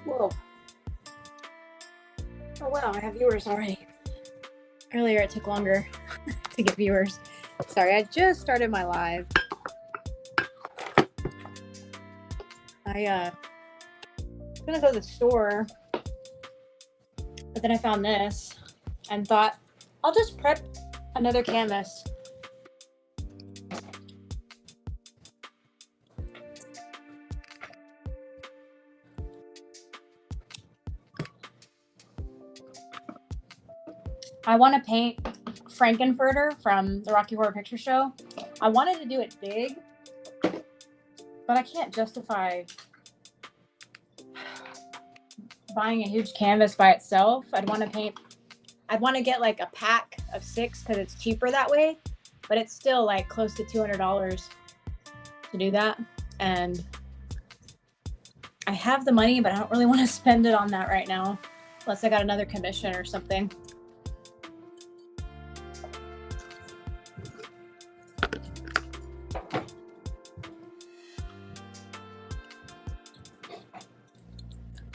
Whoa. Oh wow, I have viewers already. Earlier it took longer to get viewers. Sorry, I just started my live. I was gonna go to the store, but then I found this and thought I'll just prep another canvas. I want to paint Frankenfurter from the Rocky Horror Picture Show. I wanted to do it big, but I can't justify buying a huge canvas by itself. I'd want to get like a pack of 6 because it's cheaper that way, but it's still like close to $200 to do that. And I have the money, but I don't really want to spend it on that right now, unless I got another commission or something.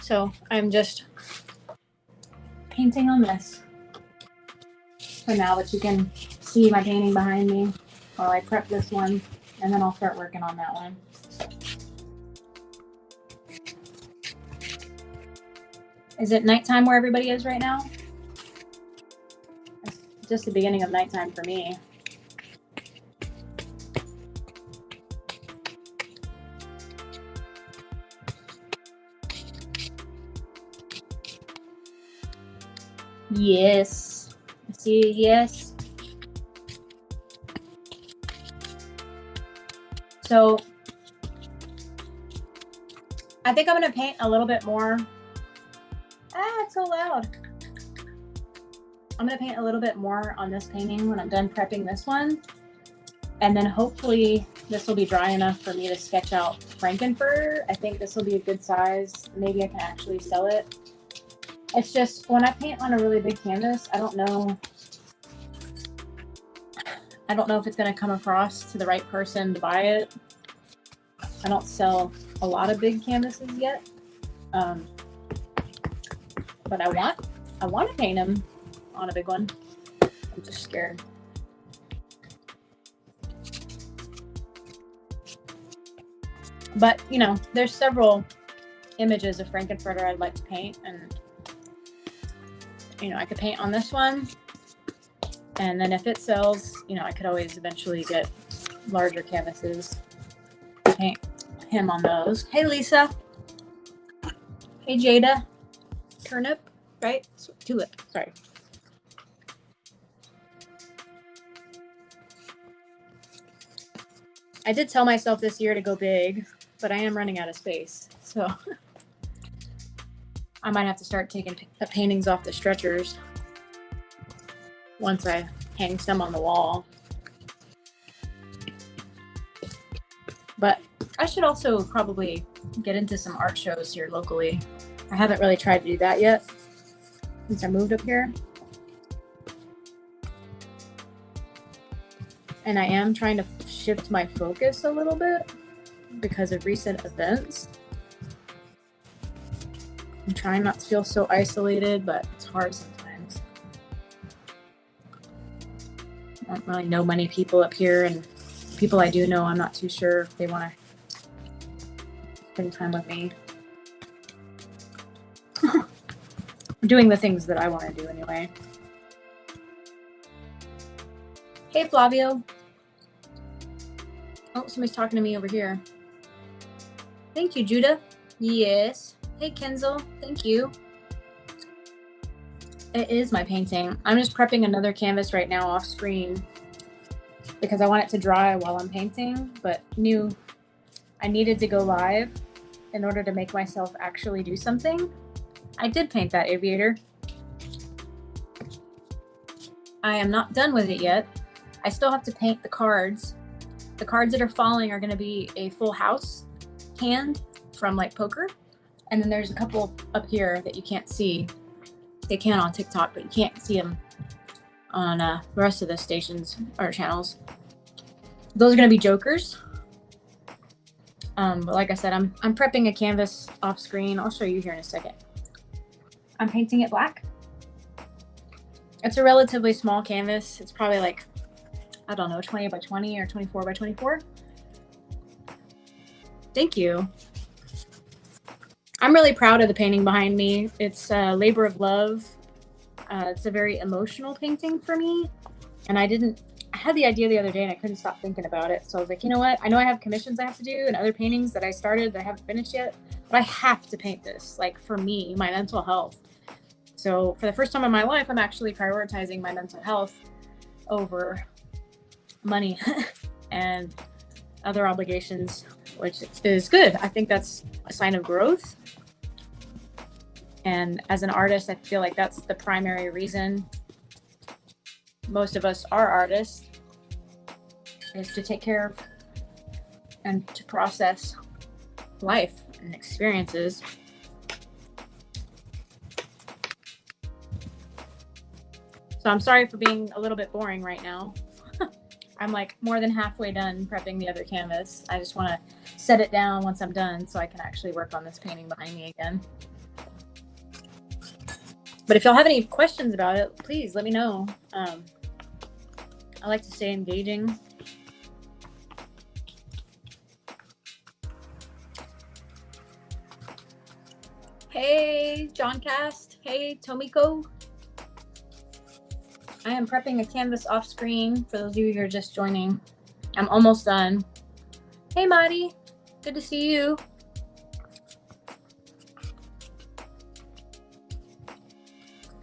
So I'm just painting on this for now, but you can see my painting behind me while I prep this one, and then I'll start working on that one. Is it nighttime where everybody is right now? It's just the beginning of nighttime for me. Yes. See, yes. So I think I'm going to paint a little bit more. It's so loud. I'm going to paint a little bit more on this painting when I'm done prepping this one. And then hopefully this will be dry enough for me to sketch out Frankenfurter. I think this will be a good size. Maybe I can actually sell it. It's just when I paint on a really big canvas, I don't know if it's going to come across to the right person to buy it. I don't sell a lot of big canvases yet. But I want to paint them on a big one. I'm just scared. But, you know, there's several images of Frankenfurter I'd like to paint, and you know, I could paint on this one, and then if it sells, you know, I could always eventually get larger canvases to paint him on those. Hey, Lisa. Hey, Jada. Turnip, right? Tulip, sorry. I did tell myself this year to go big, but I am running out of space, so I might have to start taking paintings off the stretchers once I hang some on the wall. But I should also probably get into some art shows here locally. I haven't really tried to do that yet since I moved up here. And I am trying to shift my focus a little bit because of recent events. I'm trying not to feel so isolated, but it's hard sometimes. I don't really know many people up here, and people I do know, I'm not too sure if they want to spend time with me. I'm doing the things that I want to do anyway. Hey, Flavio. Oh, somebody's talking to me over here. Thank you, Judah. Yes. Hey, Kenzel. Thank you. It is my painting. I'm just prepping another canvas right now off screen because I want it to dry while I'm painting, but knew I needed to go live in order to make myself actually do something. I did paint that aviator. I am not done with it yet. I still have to paint the cards. The cards that are falling are going to be a full house hand from like poker. And then there's a couple up here that you can't see. They can on TikTok, but you can't see them on the rest of the stations or channels. Those are going to be jokers. But like I said, I'm prepping a canvas off screen. I'll show you here in a second. I'm painting it black. It's a relatively small canvas. It's probably like, I don't know, 20 by 20 or 24 by 24. Thank you. I'm really proud of the painting behind me. It's a labor of love. It's a very emotional painting for me. And I had the idea the other day and I couldn't stop thinking about it. So I was like, you know what? I know I have commissions I have to do and other paintings that I started that I haven't finished yet, but I have to paint this, like for me, my mental health. So for the first time in my life, I'm actually prioritizing my mental health over money and other obligations, which is good. I think that's a sign of growth. And as an artist, I feel like that's the primary reason most of us are artists, is to take care of and to process life and experiences. So I'm sorry for being a little bit boring right now. I'm like more than halfway done prepping the other canvas. I just want to set it down once I'm done so I can actually work on this painting behind me again. But if y'all have any questions about it, please let me know. I like to stay engaging. Hey, John Cast. Hey, Tomiko. I am prepping a canvas off screen for those of you who are just joining. I'm almost done. Hey, Marty. Good to see you.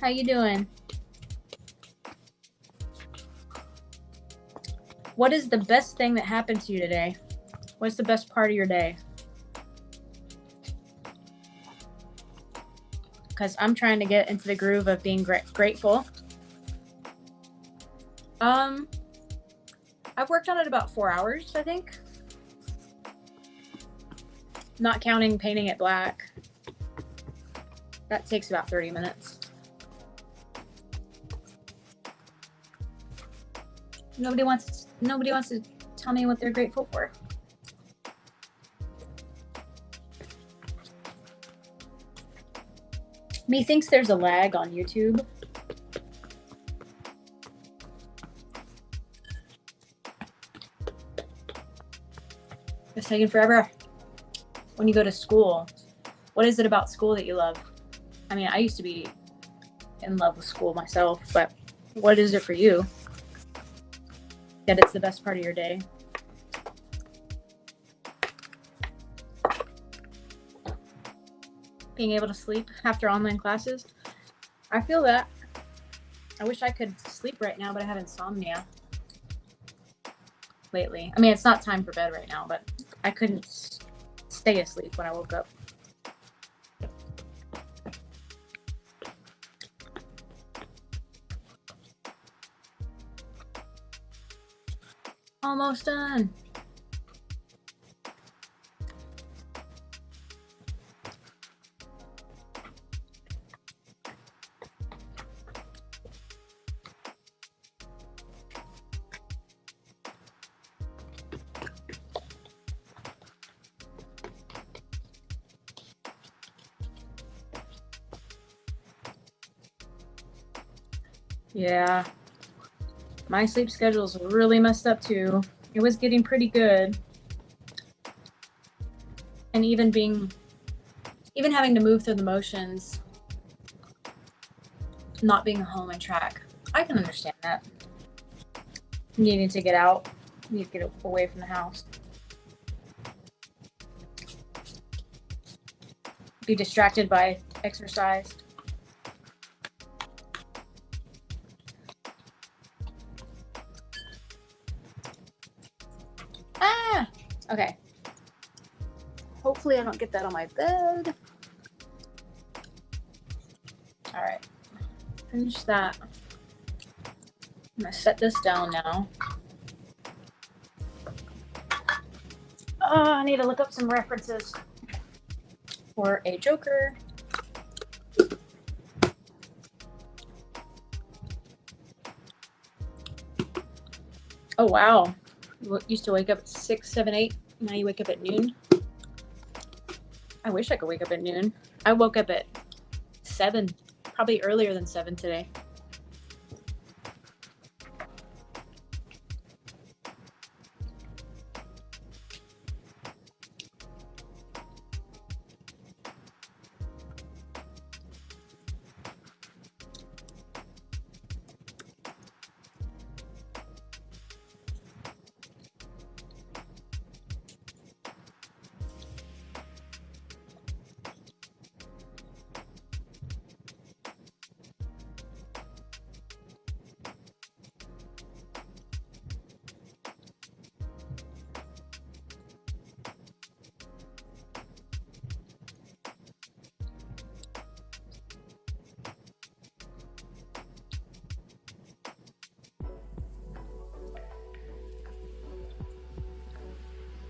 How you doing? What is the best thing that happened to you today? What's the best part of your day? Because I'm trying to get into the groove of being grateful. I've worked on it about 4 hours, I think. Not counting painting it black. That takes about 30 minutes. Nobody wants to tell me what they're grateful for. Methinks there's a lag on YouTube. It's taking forever. When you go to school, what is it about school that you love? I mean, I used to be in love with school myself, but what is it for you? That it's the best part of your day. Being able to sleep after online classes. I feel that. I wish I could sleep right now, but I have insomnia lately. I mean, it's not time for bed right now, but I couldn't stay asleep when I woke up. Almost done. Yeah. My sleep schedule's really messed up too. It was getting pretty good. And even having to move through the motions, not being home and track. I can understand that. Needing to get out, need to get away from the house. Be distracted by exercise. Okay. Hopefully I don't get that on my bed. All right. Finish that. I'm gonna set this down now. Oh, I need to look up some references for a Joker. Oh, wow. You used to wake up at 6, 7, 8. Now you wake up at noon. I wish I could wake up at noon. I woke up at 7, probably earlier than 7 today.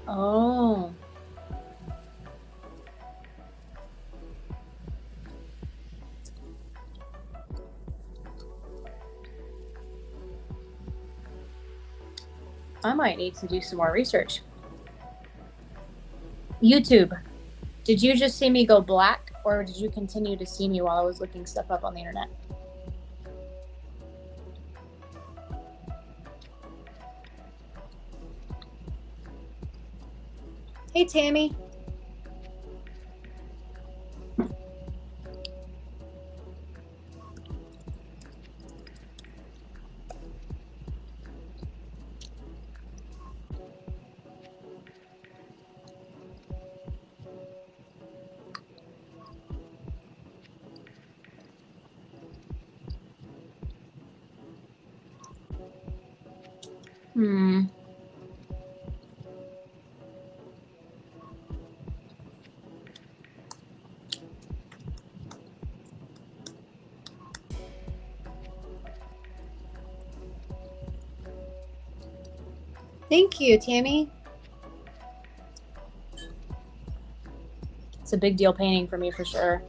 Oh. I might need to do some more research. YouTube, did you just see me go black, or did you continue to see me while I was looking stuff up on the internet? Hey, Tammy. Thank you, Tammy. It's a big deal painting for me for sure.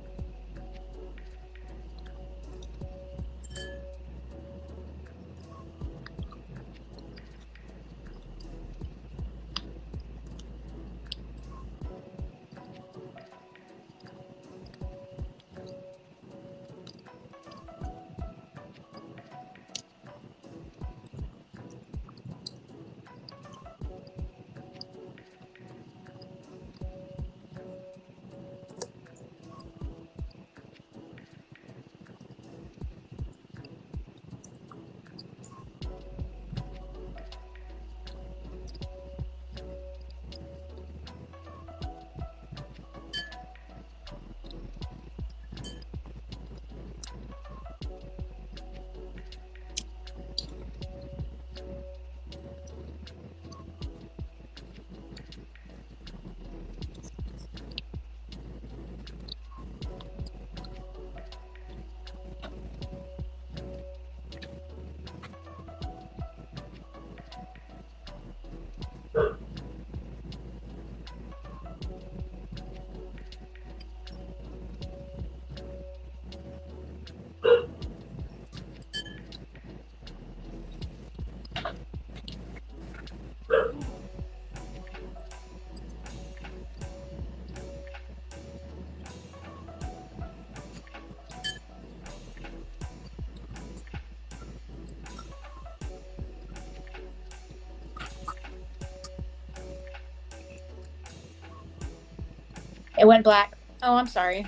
It went black. Oh, I'm sorry.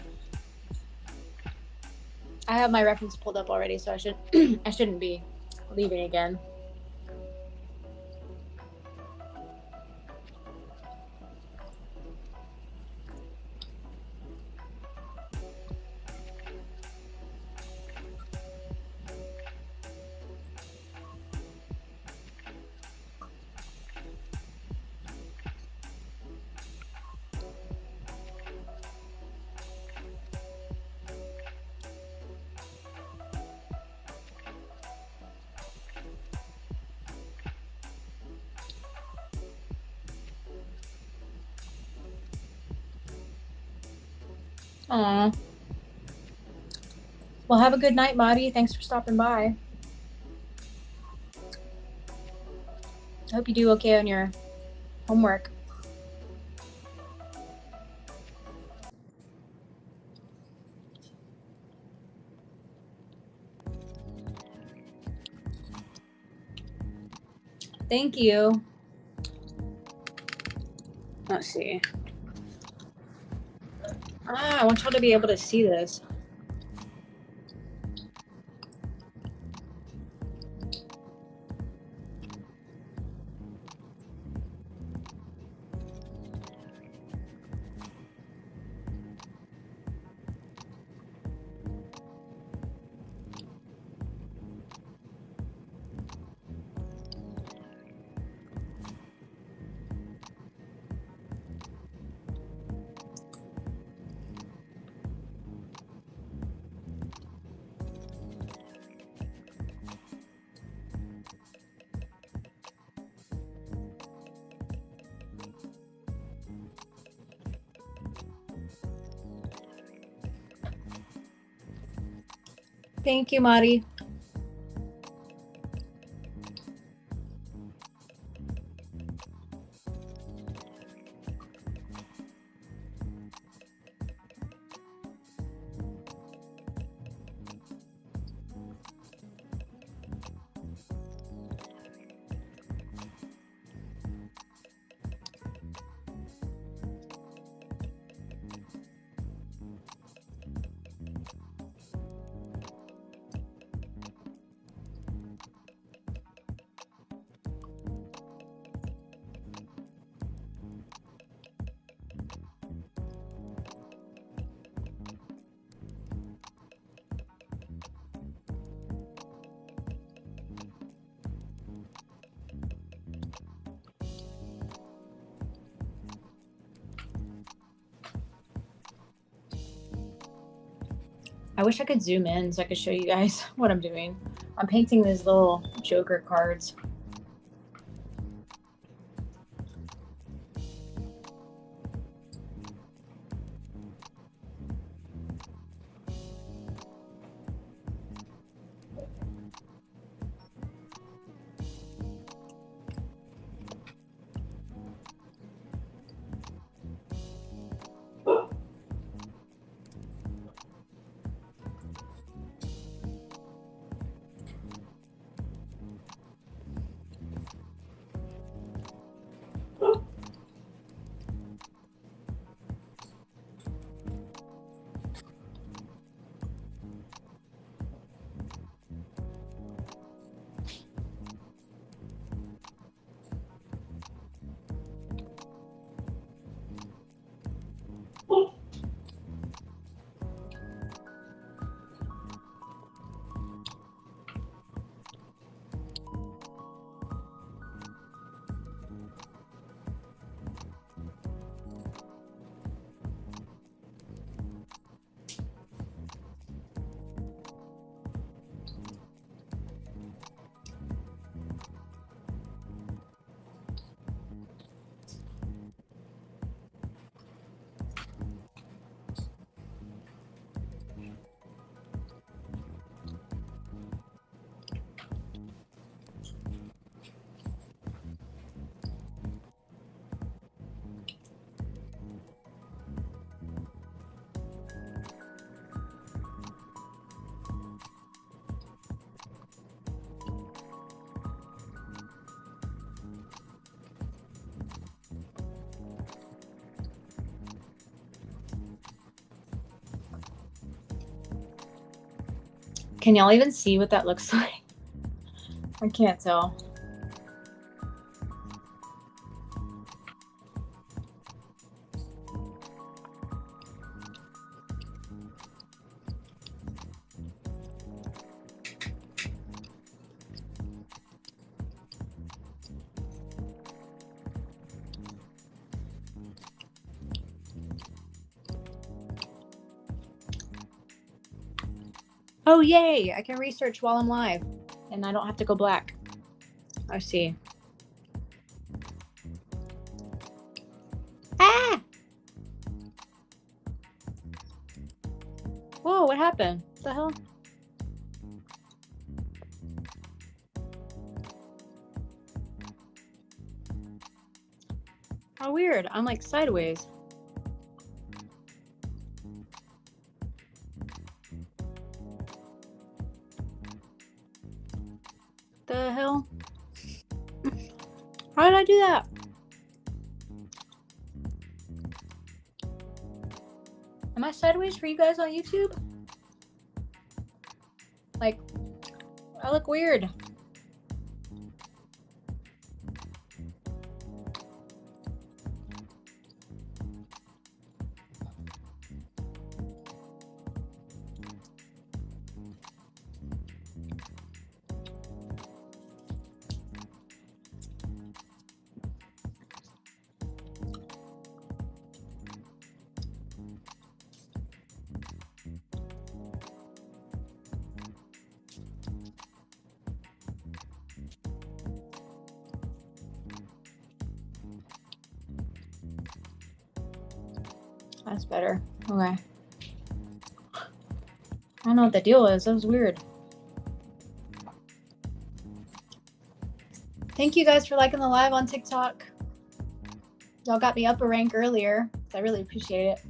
I have my reference pulled up already, so I shouldn't be leaving again. Aw. Well, have a good night, Maudie. Thanks for stopping by. I hope you do okay on your homework. Thank you. Let's see. I want y'all to be able to see this. Thank you, Mari. I wish I could zoom in so I could show you guys what I'm doing. I'm painting these little Joker cards. Can y'all even see what that looks like? I can't tell. Oh, yay! I can research while I'm live, and I don't have to go black. I see. Ah! Whoa, what happened? What the hell? How weird. I'm like sideways. The hell? Why did I do that? Am I sideways for you guys on YouTube? Like, I look weird. That's better. Okay. I don't know what the deal is. That was weird. Thank you guys for liking the live on TikTok. Y'all got me up a rank earlier. So I really appreciate it.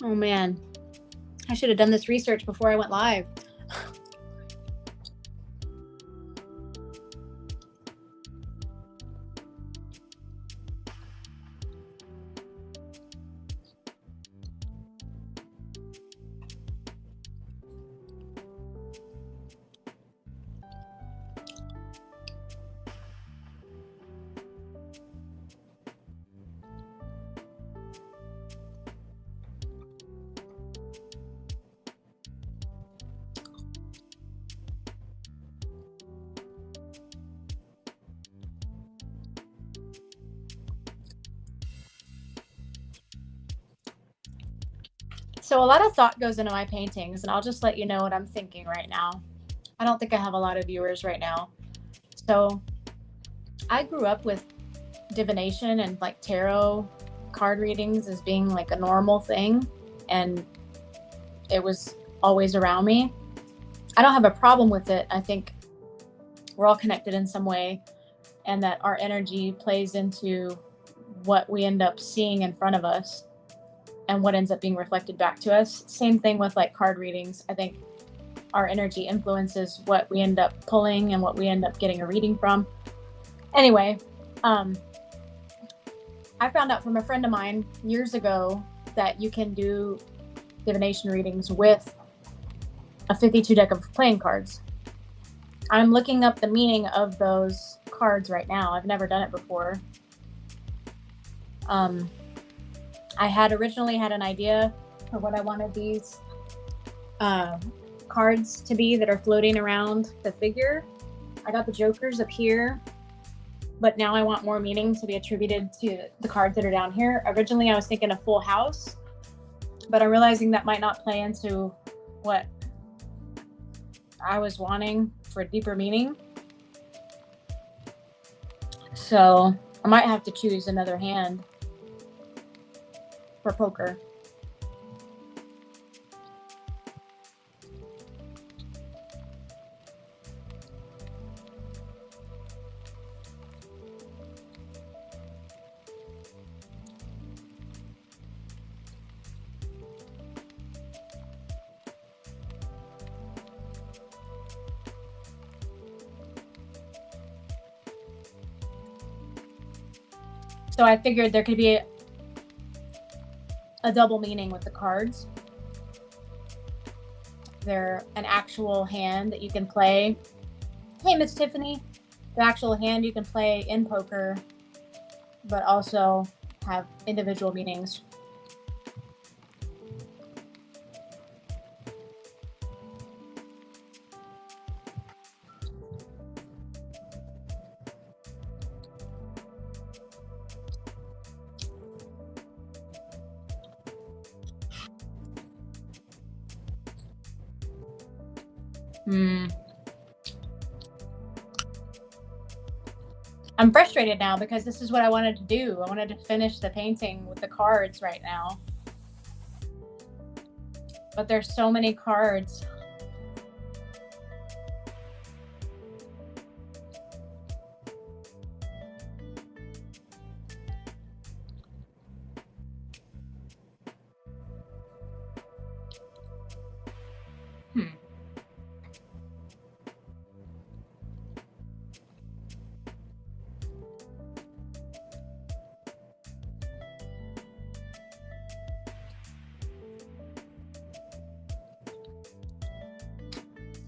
Oh man, I should have done this research before I went live. So a lot of thought goes into my paintings, and I'll just let you know what I'm thinking right now. I don't think I have a lot of viewers right now. So I grew up with divination and like tarot card readings as being like a normal thing, and it was always around me. I don't have a problem with it. I think we're all connected in some way, and that our energy plays into what we end up seeing in front of us and what ends up being reflected back to us. Same thing with like card readings. I think our energy influences what we end up pulling and what we end up getting a reading from. Anyway, I found out from a friend of mine years ago that you can do divination readings with a 52 deck of playing cards. I'm looking up the meaning of those cards right now. I've never done it before. I had originally had an idea for what I wanted these cards to be that are floating around the figure. I got the jokers up here, but now I want more meaning to be attributed to the cards that are down here. Originally, I was thinking a full house, but I'm realizing that might not play into what I was wanting for deeper meaning. So I might have to choose another hand for poker. So I figured there could be a double meaning with the cards. They're an actual hand that you can play. Hey, Miss Tiffany. The actual hand you can play in poker, but also have individual meanings. Hmm. I'm frustrated now because this is what I wanted to do. I wanted to finish the painting with the cards right now. But there's so many cards.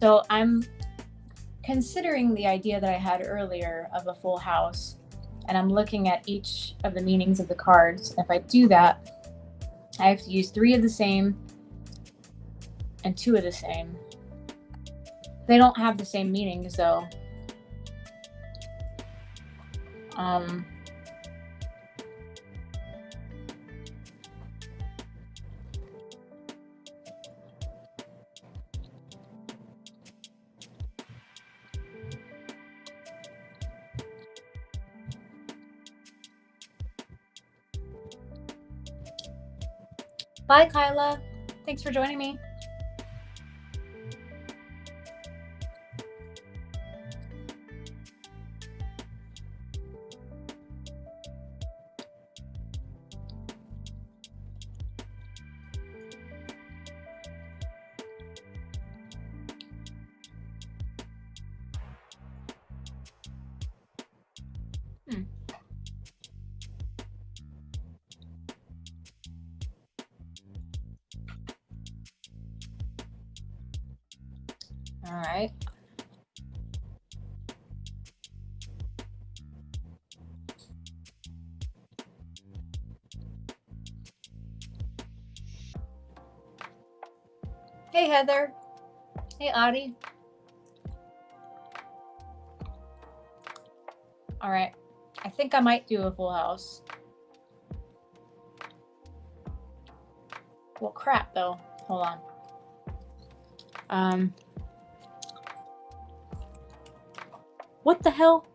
So I'm considering the idea that I had earlier of a full house, and I'm looking at each of the meanings of the cards. If I do that, I have to use 3 of the same and 2 of the same. They don't have the same meanings though. Bye, Kyla. Thanks for joining me. All right. Hey, Heather. Hey, Audie. All right. I think I might do a full house. Well, crap, though. Hold on. What the hell?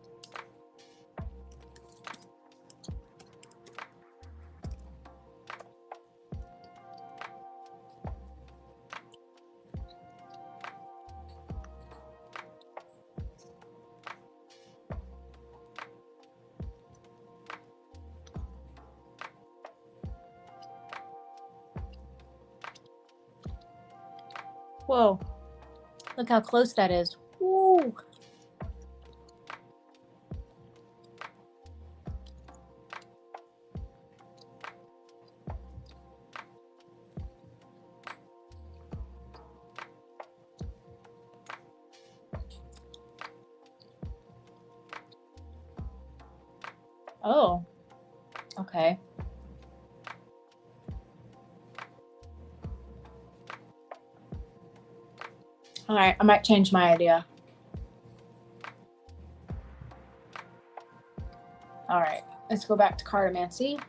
Whoa. Look how close that is. Woo. Oh. Okay. All right. I might change my idea. All right. Let's go back to cartomancy.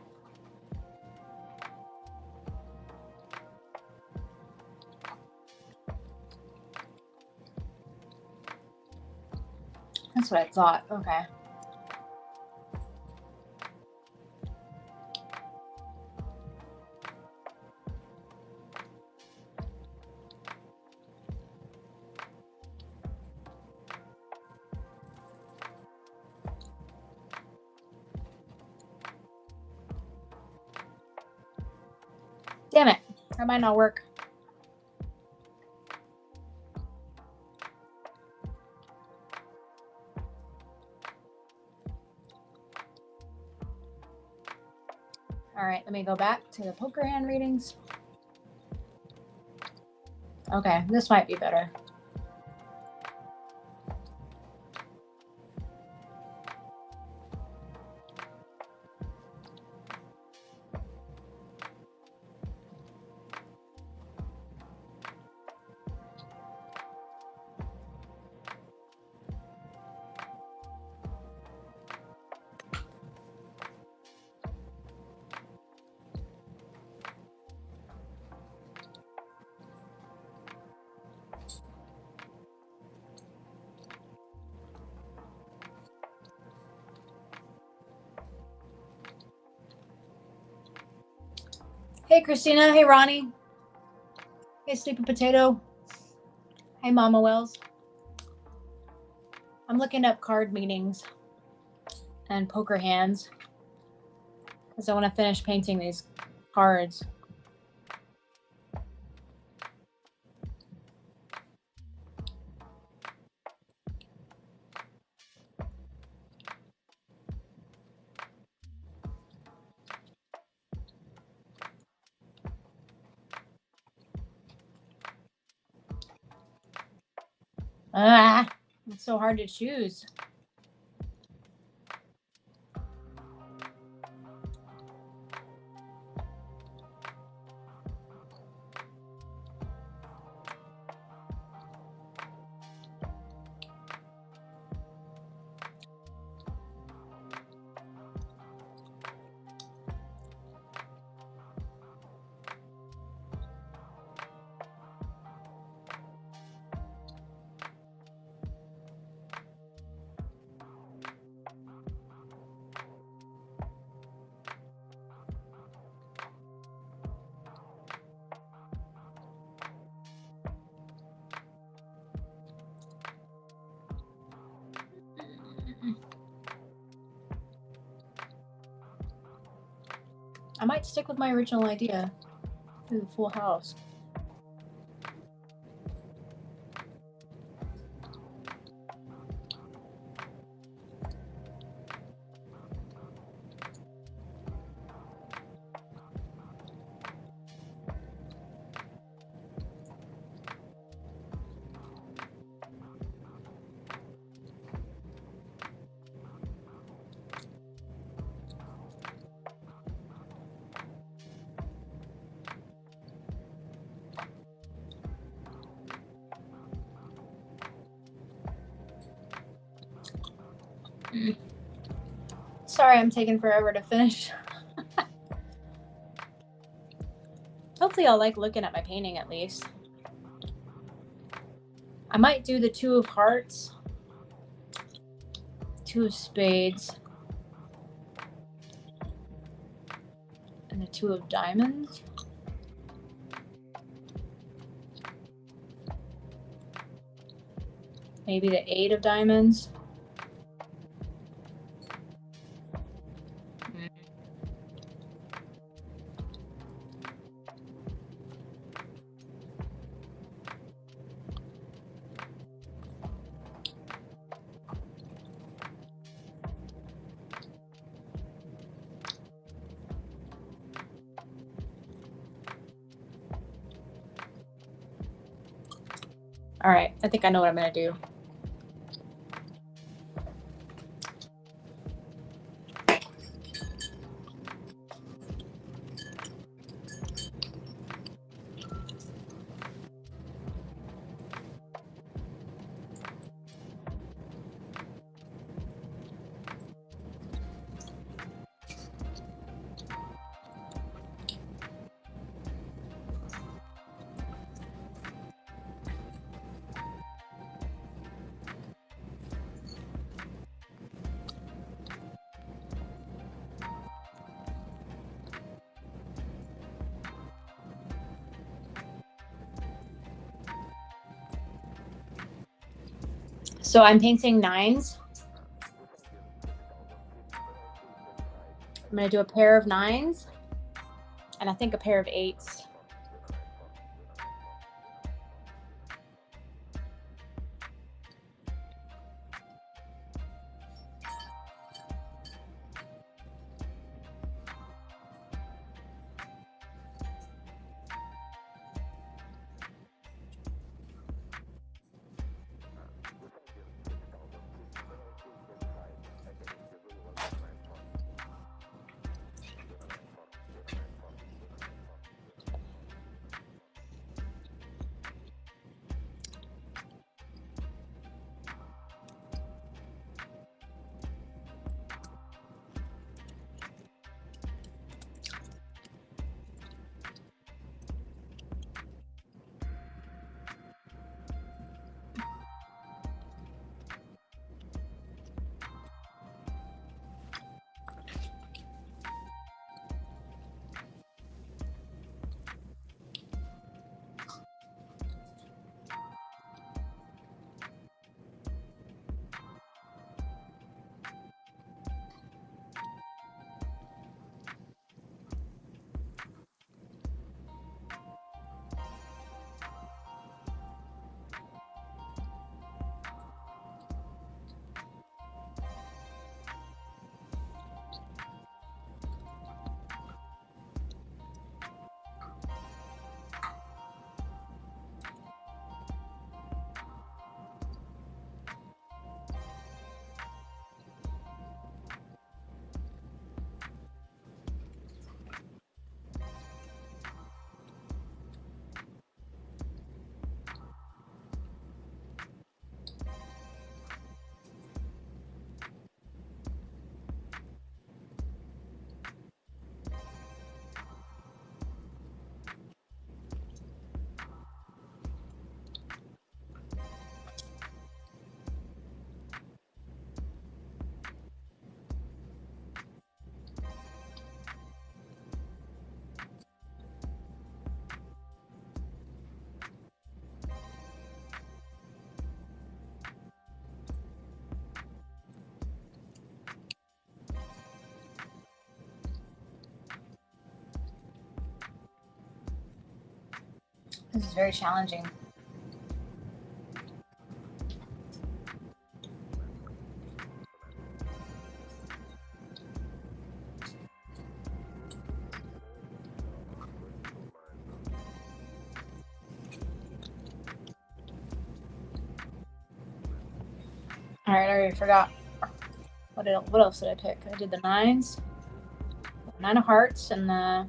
That's what I thought. Okay. Damn it. That might not work. All right. Let me go back to the poker hand readings. Okay. This might be better. Hey, Christina. Hey, Ronnie. Hey, Sleepy Potato. Hey, Mama Wells. I'm looking up card meanings and poker hands because I want to finish painting these cards. Ah, it's so hard to choose. I might stick with my original idea. Do the full house. Sorry, I'm taking forever to finish. Hopefully I'll like looking at my painting at least. I might do the 2 of hearts, 2 of spades, and the 2 of diamonds. Maybe the 8 of diamonds. All right, I think I know what I'm gonna do. So I'm painting 9s. I'm going to do a pair of 9s and I think a pair of 8s. This is very challenging. All right, I already forgot. What else did I pick? I did the nines, 9 of hearts, and the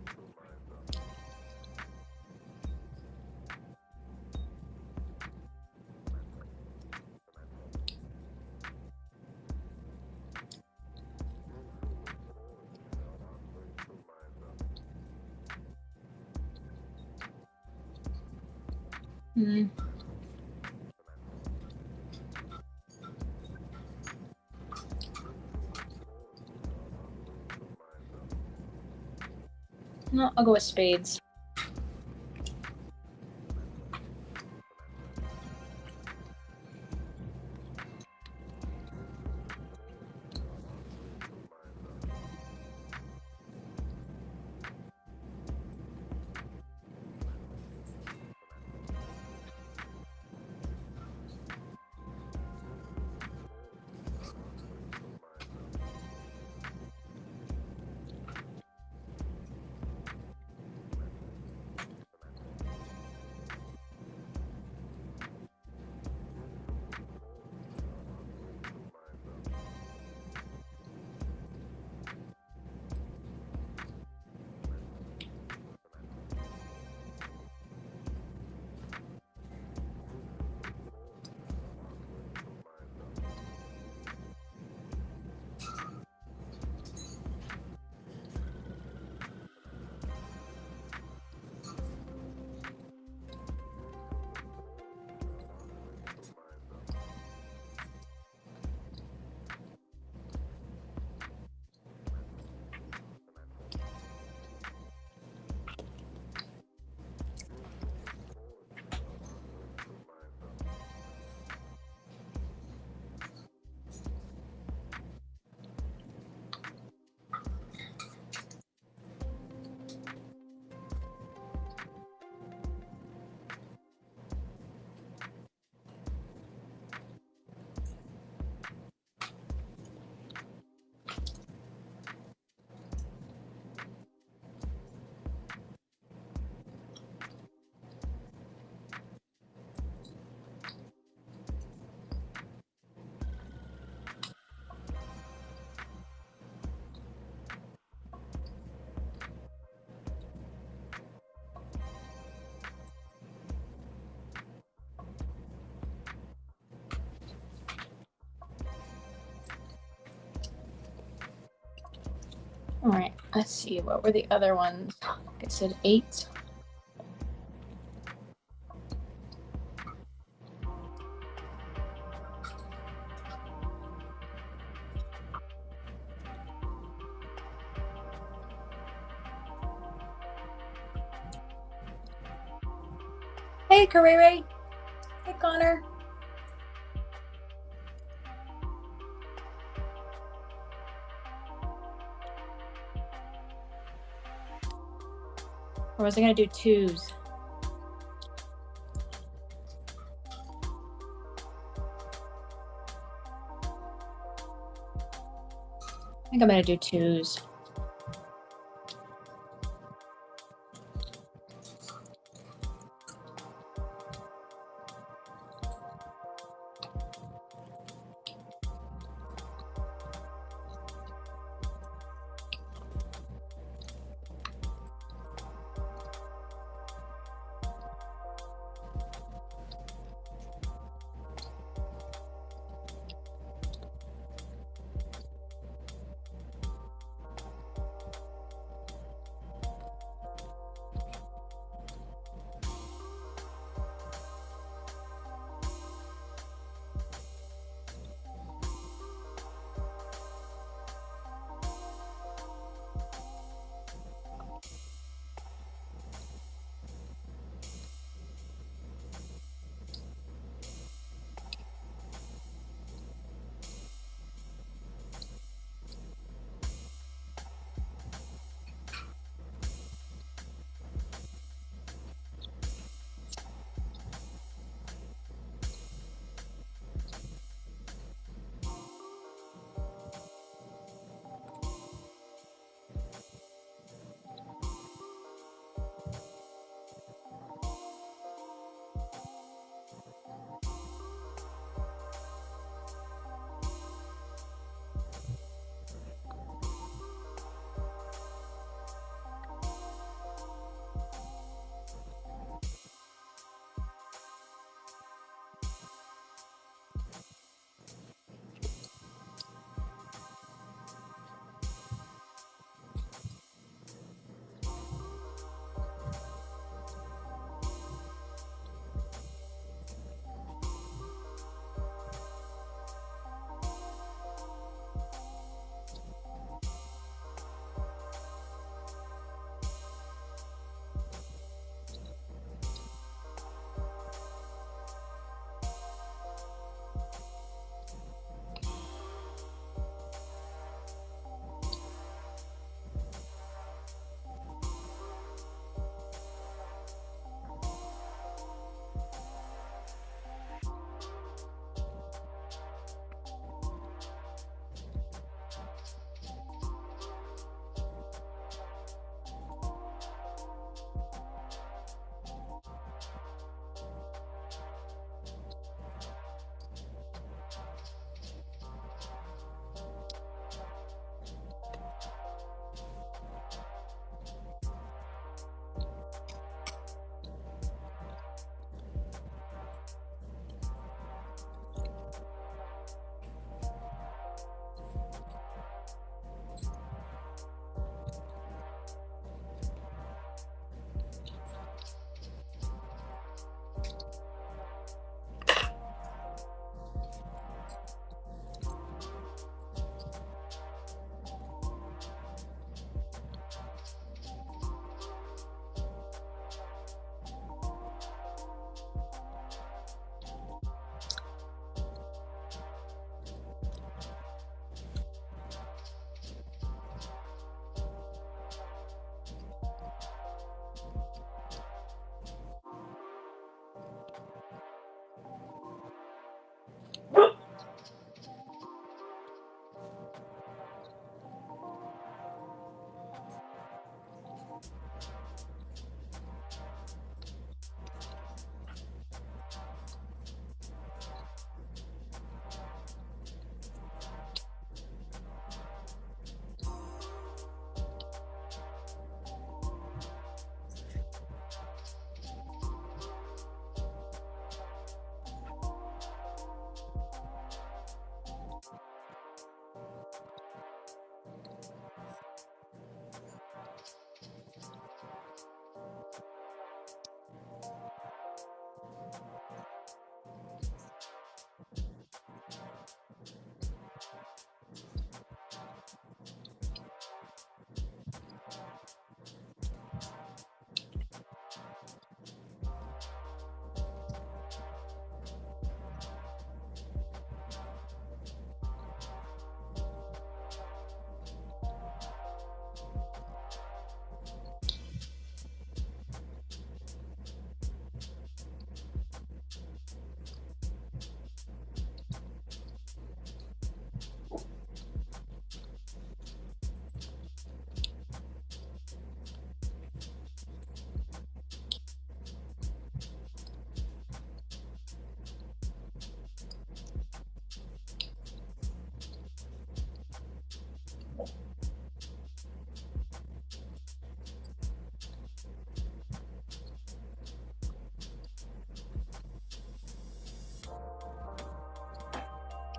no, I'll go with spades. All right, let's see. What were the other ones? I said 8. Hey, Karere. Hey, Connor. Or was I going to do 2s? I think I'm going to do 2s.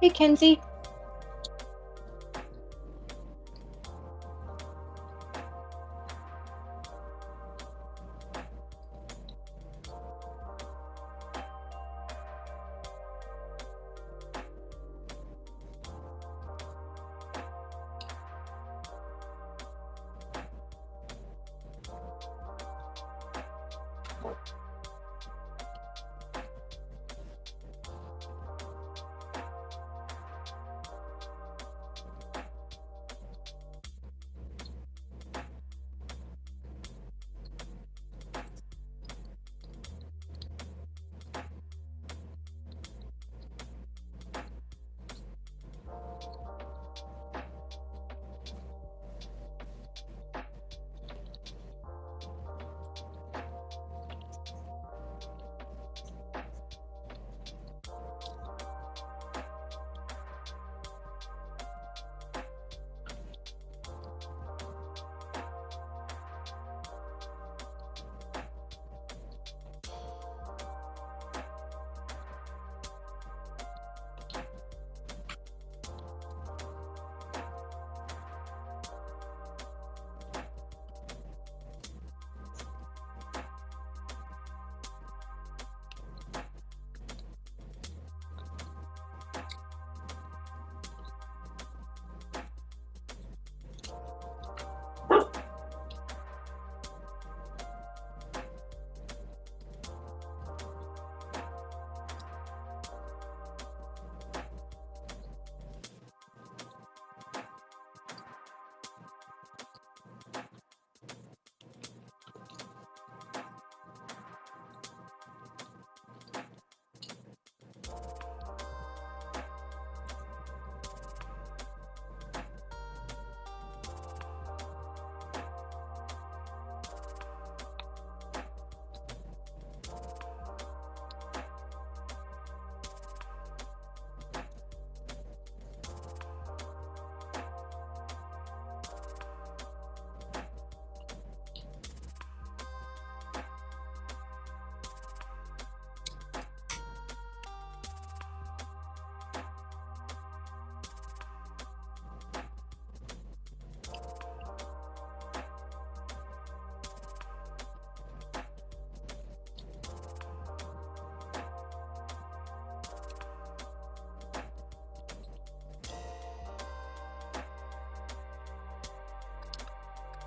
Hey, Kenzie.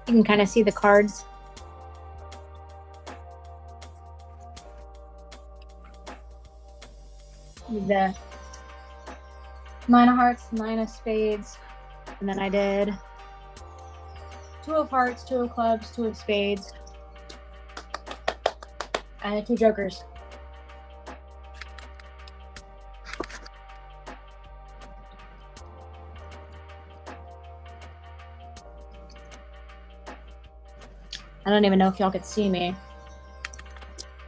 You can kind of see the cards. The 9 of hearts, 9 of spades, and then I did 2 of hearts, 2 of clubs, 2 of spades, and 2 jokers. I don't even know if y'all could see me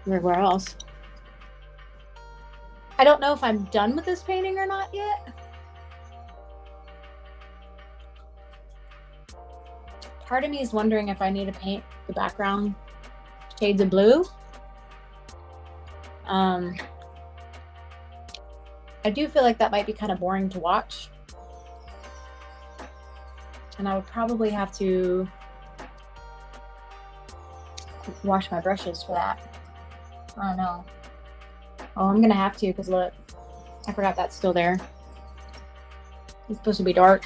everywhere else. I don't know if I'm done with this painting or not yet. Part of me is wondering if I need to paint the background shades of blue. I do feel like that might be kind of boring to watch. And I would probably have to wash my brushes for that. I don't know. Oh, I'm gonna have to, because look, I forgot that's still there. It's supposed to be dark.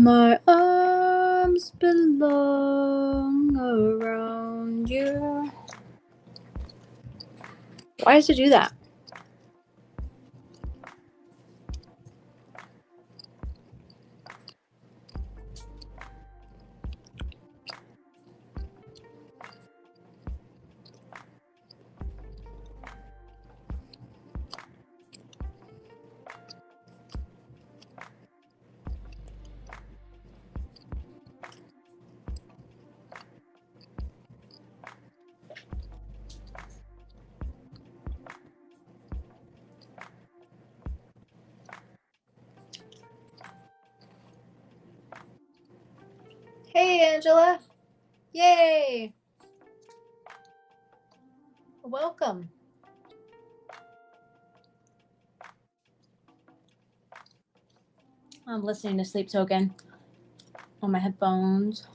My arms belong around you. Why does it do that? Hey, Angela. Yay. Welcome. I'm listening to Sleep Token on my headphones.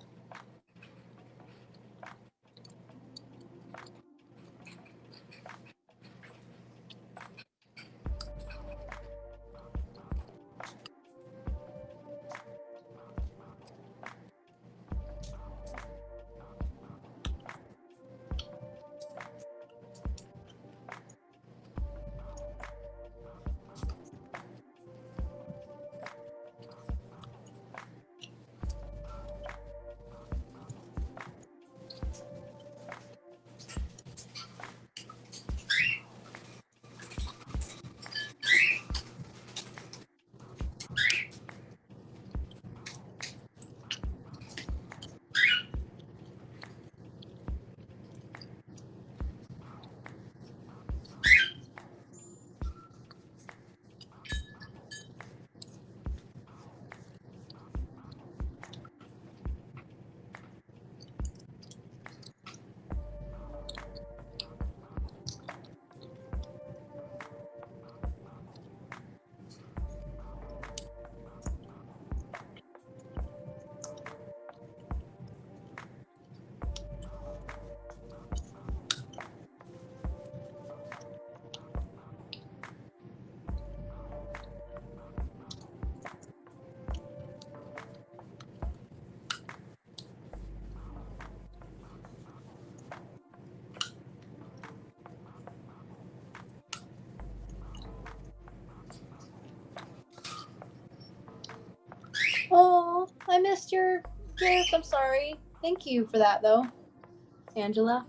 Oh, I missed your gift. I'm sorry. Thank you for that, though, Angela.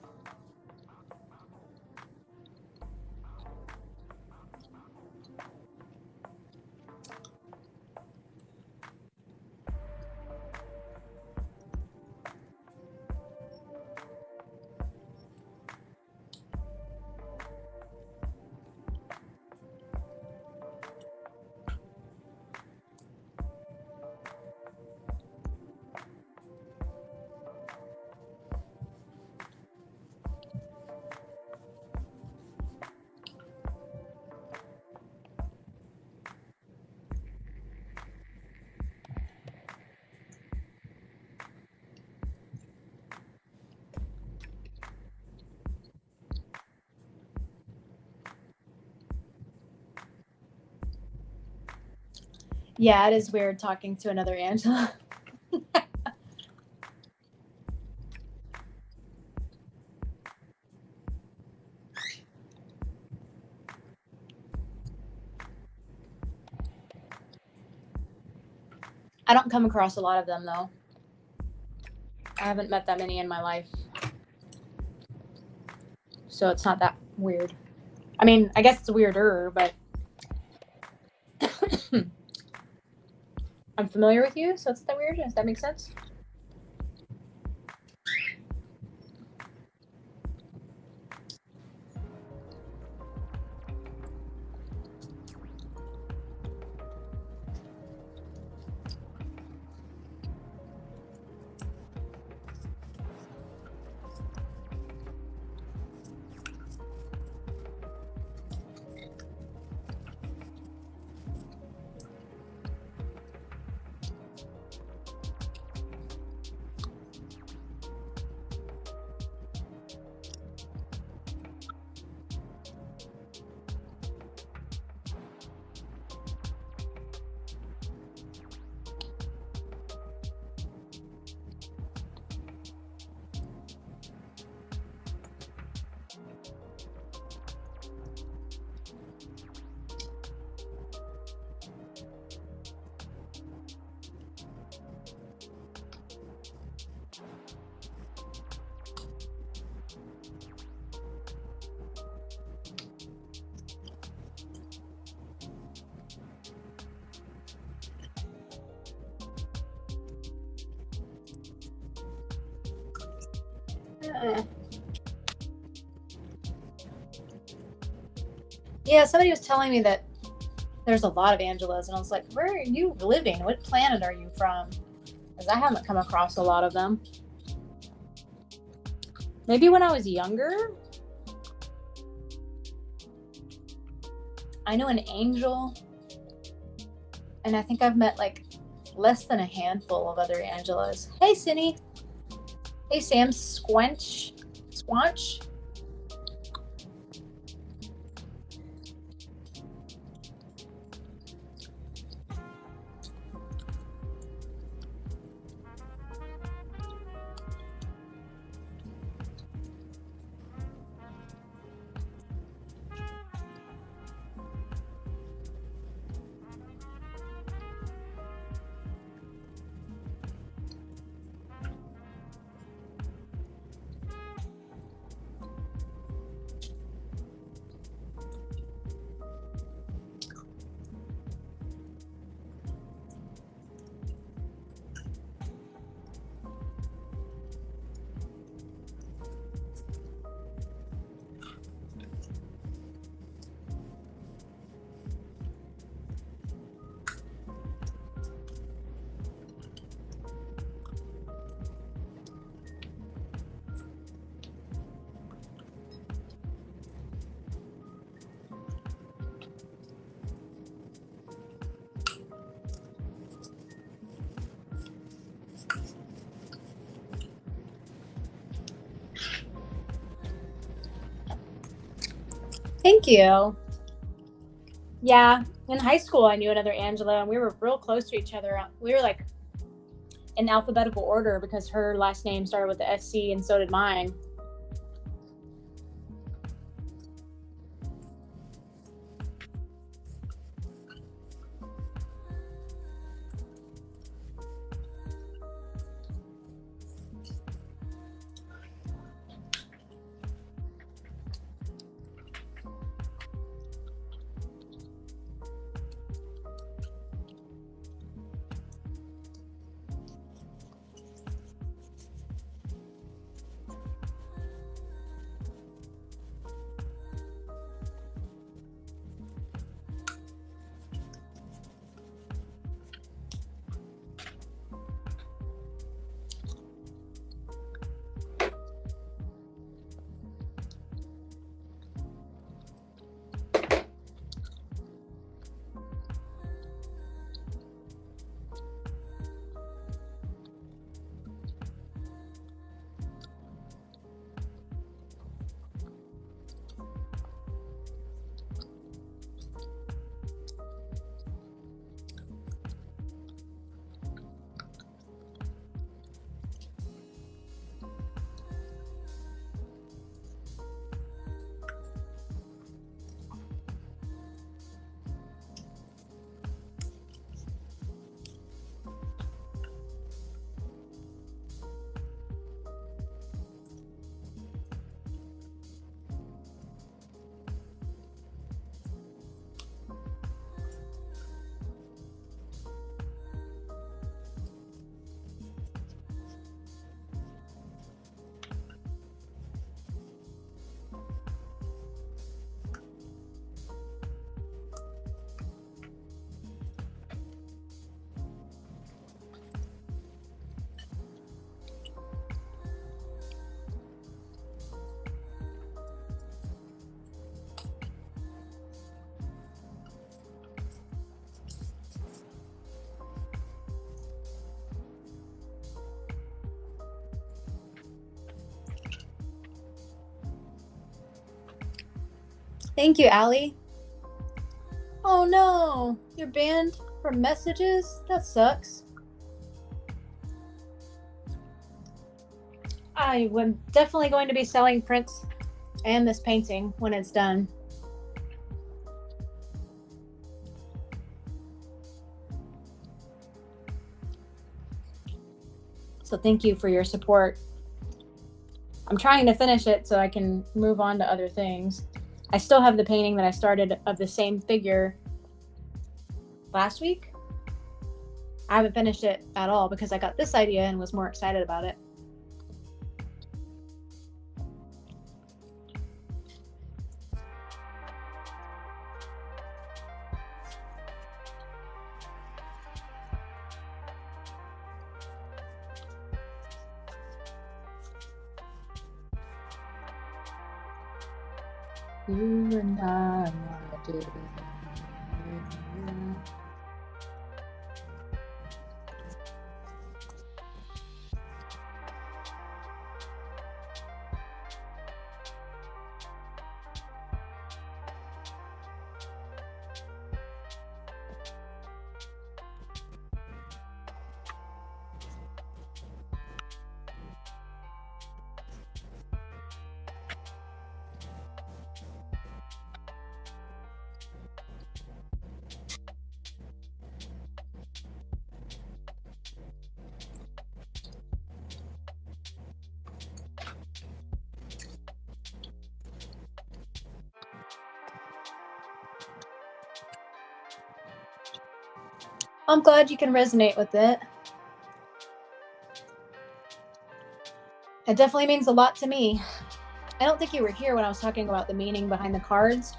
Yeah, it is weird talking to another Angela. I don't come across a lot of them, though. I haven't met that many in my life. So it's not that weird. I mean, I guess it's weirder, but I'm familiar with you, so it's not that weird. Does that make sense? Yeah, somebody was telling me that there's a lot of Angelas, and I was like, where are you living? What planet are you from? Because I haven't come across a lot of them. Maybe when I was younger. I know an Angel, and I think I've met like less than a handful of other Angelas. Hey, Cindy. Hey, Sam Squanch. Squanch. Thank you. Yeah, in high school, I knew another Angela, and we were real close to each other. We were like in alphabetical order because her last name started with the SC, and so did mine. Thank you, Allie. Oh no, you're banned from messages? That sucks. I am definitely going to be selling prints and this painting when it's done. So thank you for your support. I'm trying to finish it so I can move on to other things. I still have the painting that I started of the same figure last week. I haven't finished it at all because I got this idea and was more excited about it. You and I do. I'm glad you can resonate with it. It definitely means a lot to me. I don't think you were here when I was talking about the meaning behind the cards.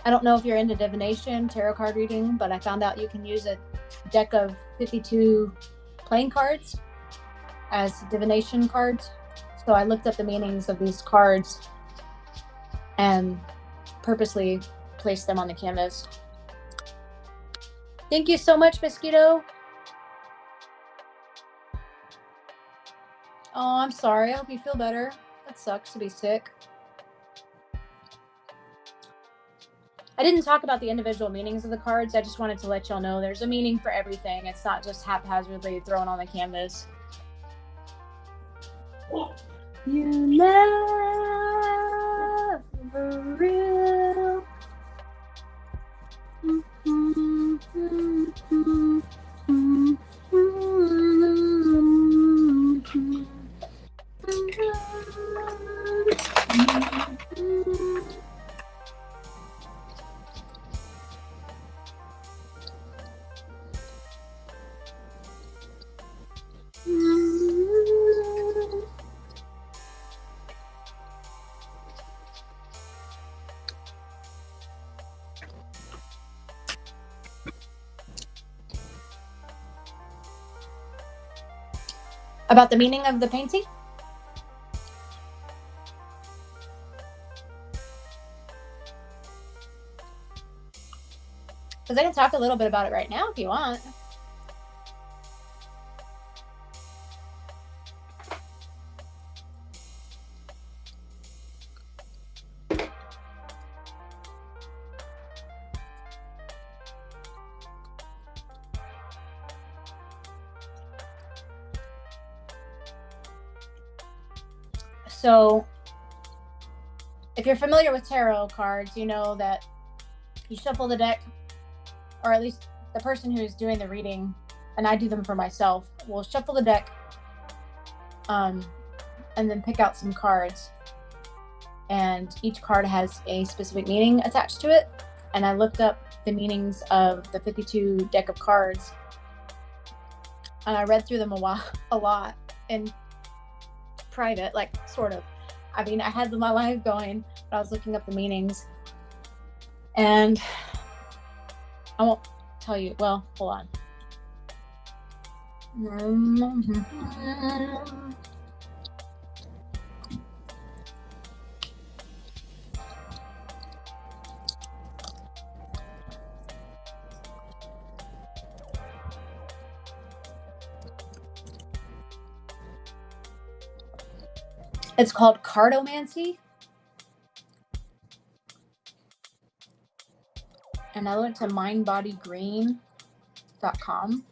I don't know if you're into divination, tarot card reading, but I found out you can use a deck of 52 playing cards as divination cards. So I looked up the meanings of these cards and purposely placed them on the canvas. Thank you so much, Mosquito. Oh, I'm sorry. I hope you feel better. That sucks to be sick. I didn't talk about the individual meanings of the cards. I just wanted to let y'all know there's a meaning for everything. It's not just haphazardly thrown on the canvas. You never real. About the meaning of the painting? Because I can talk a little bit about it right now if you want. So, if you're familiar with tarot cards, you know that you shuffle the deck, or at least the person who's doing the reading, and I do them for myself, will shuffle the deck and then pick out some cards. And each card has a specific meaning attached to it. And I looked up the meanings of the 52 deck of cards, and I read through them a lot in private, like sort of. I mean, I had my live going, but I was looking up the meanings, and I won't tell you. Well, hold on. It's called cardomancy. And I went to mindbodygreen.com.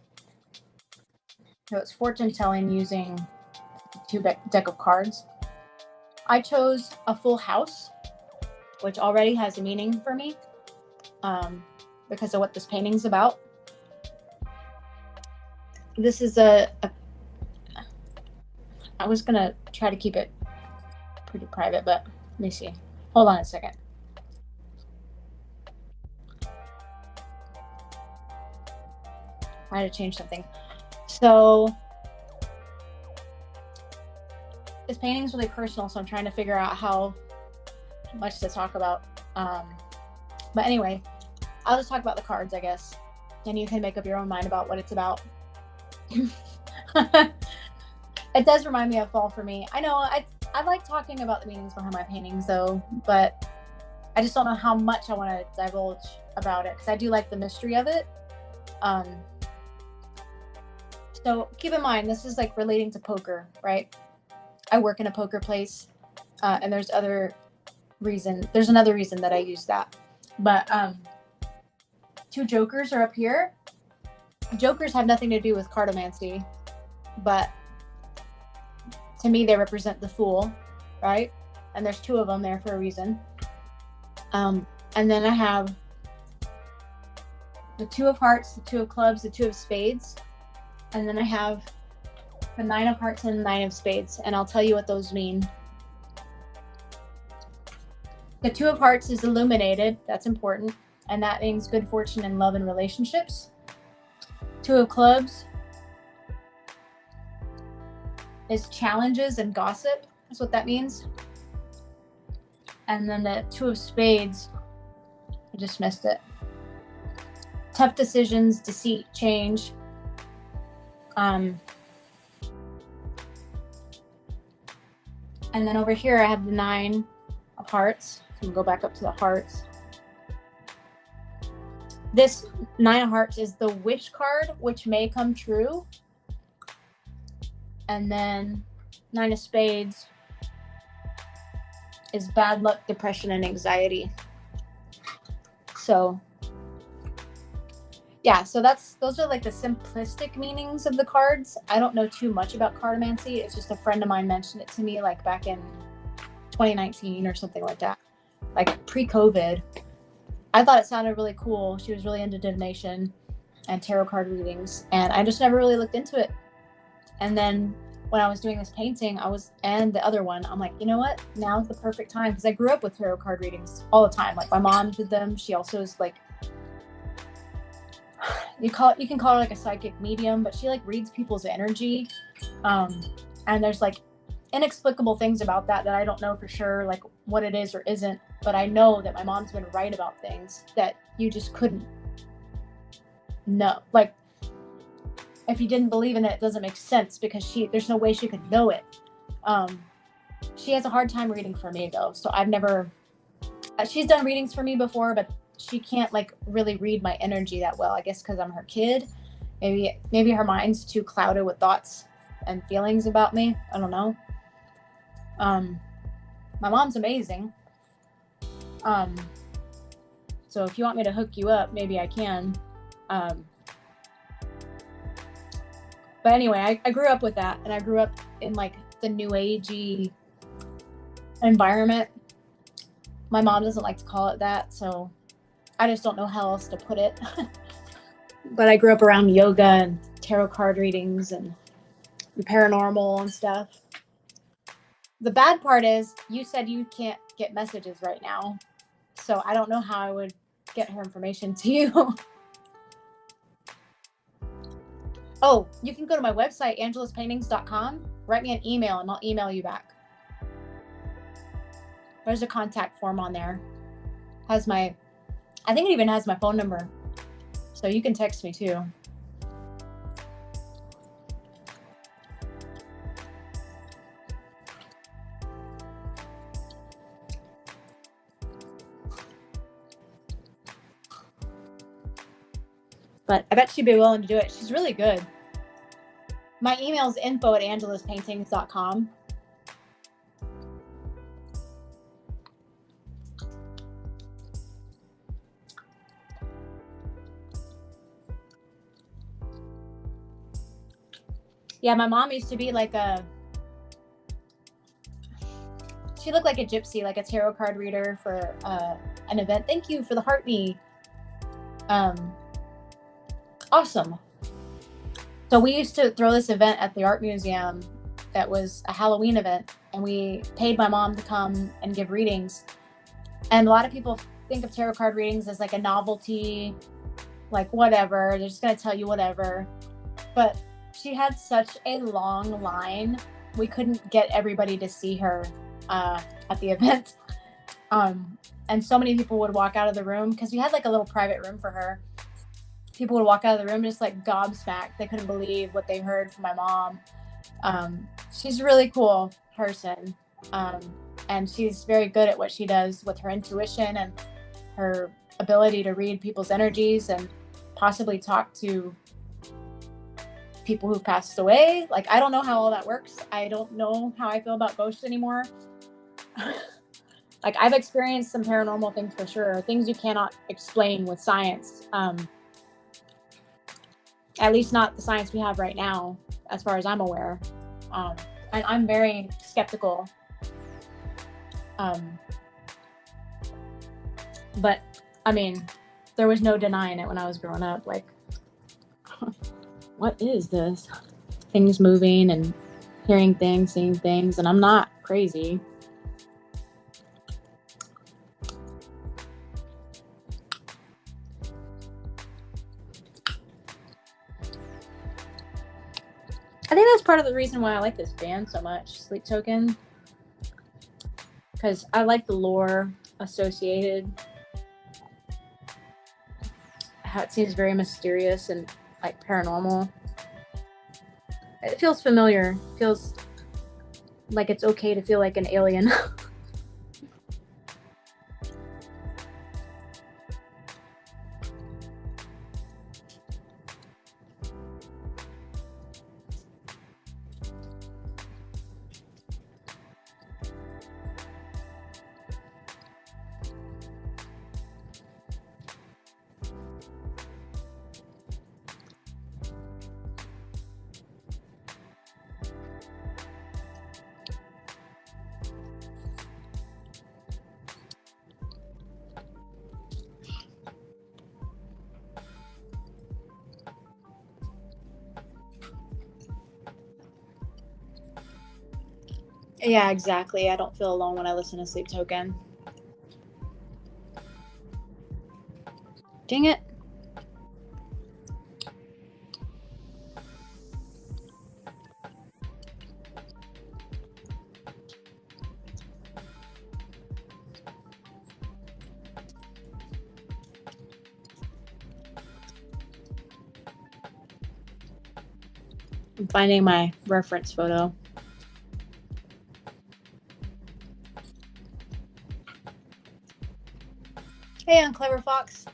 So it's fortune telling using two deck of cards. I chose a full house, which already has a meaning for me because of what this painting's about. This is I was going to try to keep it pretty private, but let me see. Hold on a second. I had to change something. So this painting's really personal, so I'm trying to figure out how much to talk about. But anyway, I'll just talk about the cards, I guess, and you can make up your own mind about what it's about. It does remind me of fall for me. I know I like talking about the meanings behind my paintings though, but I just don't know how much I want to divulge about it because I do like the mystery of it. Um, so keep in mind, this is like relating to poker, right? I work in a poker place, and there's another reason that I use that. But two jokers are up here. Jokers have nothing to do with cartomancy, but to me they represent the fool, right? And there's two of them there for a reason. And then I have the two of hearts, the two of clubs, the two of spades, and then I have the 9 of hearts and the 9 of spades, and I'll tell you what those mean. The 2 of hearts is illuminated. That's important, and that means good fortune in love and relationships. 2 of clubs is challenges and gossip. That's what that means. And then the 2 of spades, I just missed it. Tough decisions, deceit, change. And then over here I have the 9 of hearts. So we'll go back up to the hearts. This 9 of hearts is the wish card, which may come true. And then 9 of spades is bad luck, depression, and anxiety. So yeah, so those are like the simplistic meanings of the cards. I don't know too much about cartomancy. It's just a friend of mine mentioned it to me like back in 2019 or something like that, like pre-COVID. I thought it sounded really cool. She was really into divination and tarot card readings, and I just never really looked into it. And then when I was doing this painting, and the other one, I'm like, you know what? Now's the perfect time, because I grew up with tarot card readings all the time. Like my mom did them. She also is like, you can call her like a psychic medium, but she like reads people's energy. And there's like inexplicable things about that I don't know for sure, like what it is or isn't. But I know that my mom's been right about things that you just couldn't know. Like, if you didn't believe in it, it doesn't make sense, because there's no way she could know it. She has a hard time reading for me though. So she's done readings for me before, but she can't like really read my energy that well. I guess because I'm her kid. Maybe her mind's too clouded with thoughts and feelings about me. I don't know. My mom's amazing. So if you want me to hook you up, maybe I can. But anyway, I grew up with that, and I grew up in like the new agey environment. My mom doesn't like to call it that, so I just don't know how else to put it. But I grew up around yoga and tarot card readings and the paranormal and stuff. The bad part is you said you can't get messages right now, so I don't know how I would get her information to you. Oh, you can go to my website, angeluspaintings.com. Write me an email and I'll email you back. There's a contact form on there. I think it even has my phone number. So you can text me too. But I bet she'd be willing to do it. She's really good. My email is info@angeluspaintings.com. Yeah, my mom used to be like she looked like a gypsy, like a tarot card reader for an event. Thank you for the heart me. Awesome. So we used to throw this event at the art museum that was a Halloween event, and we paid my mom to come and give readings. And a lot of people think of tarot card readings as like a novelty, like whatever, they're just going to tell you whatever. But she had such a long line, we couldn't get everybody to see her at the event. And so many people would walk out of the room, because we had like a little private room for her. People would walk out of the room just like gobsmacked. They couldn't believe what they heard from my mom. She's a really cool person. Um, and she's very good at what she does with her intuition and her ability to read people's energies and possibly talk to people who've passed away. Like, I don't know how all that works. I don't know how I feel about ghosts anymore. Like, I've experienced some paranormal things for sure, things you cannot explain with science. At least not the science we have right now, as far as I'm aware. And I'm very skeptical. But I mean, there was no denying it when I was growing up. Like, what is this? Things moving and hearing things, seeing things, and I'm not crazy. I think that's part of the reason why I like this band so much, Sleep Token, because I like the lore associated. How it seems very mysterious and like paranormal. It feels familiar. It feels like it's okay to feel like an alien. Yeah, exactly. I don't feel alone when I listen to Sleep Token. Dang it. I'm finding my reference photo. Hey, Unclever Fox.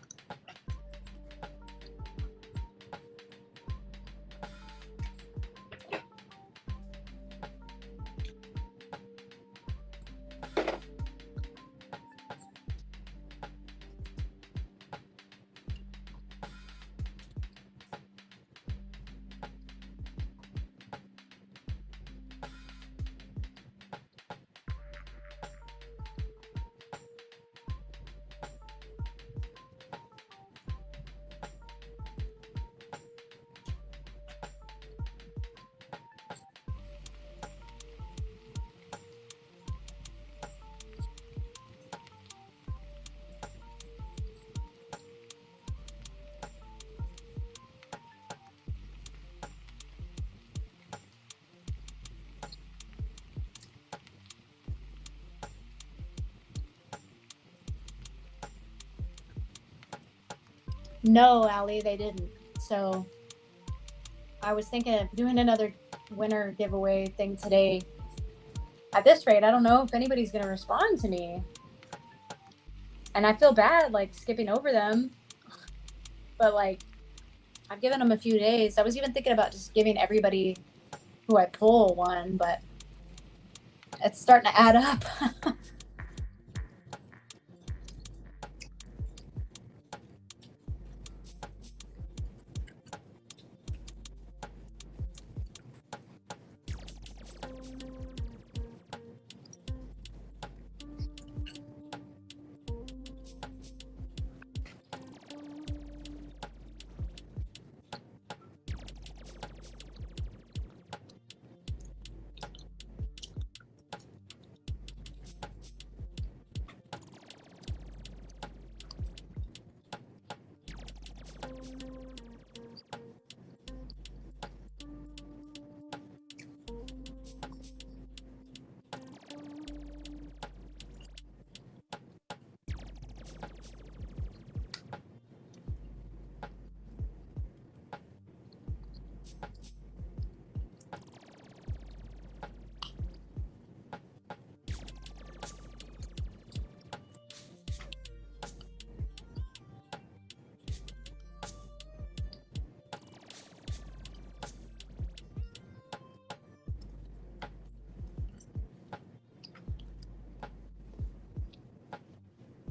No, Allie, they didn't. So I was thinking of doing another winner giveaway thing today. At this rate, I don't know if anybody's going to respond to me. And I feel bad, like, skipping over them. But, like, I've given them a few days. I was even thinking about just giving everybody who I pull one, but it's starting to add up.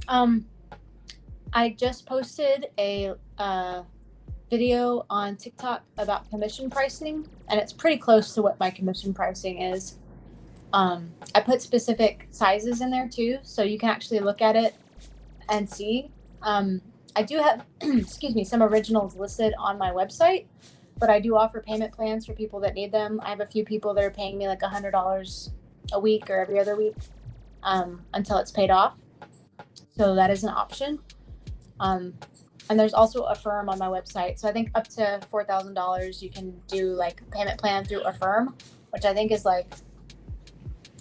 Um, I just posted a video on TikTok about commission pricing, and it's pretty close to what my commission pricing is. I put specific sizes in there too, so you can actually look at it and see. I do have, excuse me, some originals listed on my website, but I do offer payment plans for people that need them. I have a few people that are paying me like $100 a week or every other week until it's paid off. So that is an option. And there's also Affirm on my website. So I think up to $4,000 you can do like payment plan through Affirm, which I think is like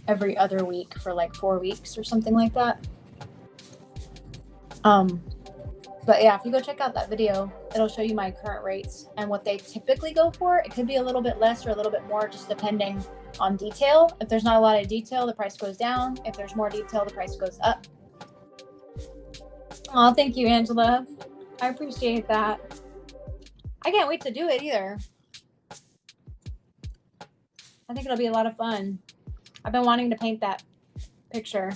every other week for like 4 weeks or something like that. But yeah, if you go check out that video, it'll show you my current rates and what they typically go for. It could be a little bit less or a little bit more, just depending on detail. If there's not a lot of detail, the price goes down. If there's more detail, the price goes up. Oh, thank you, Angela. I appreciate that. I can't wait to do it either. I think it'll be a lot of fun. I've been wanting to paint that picture.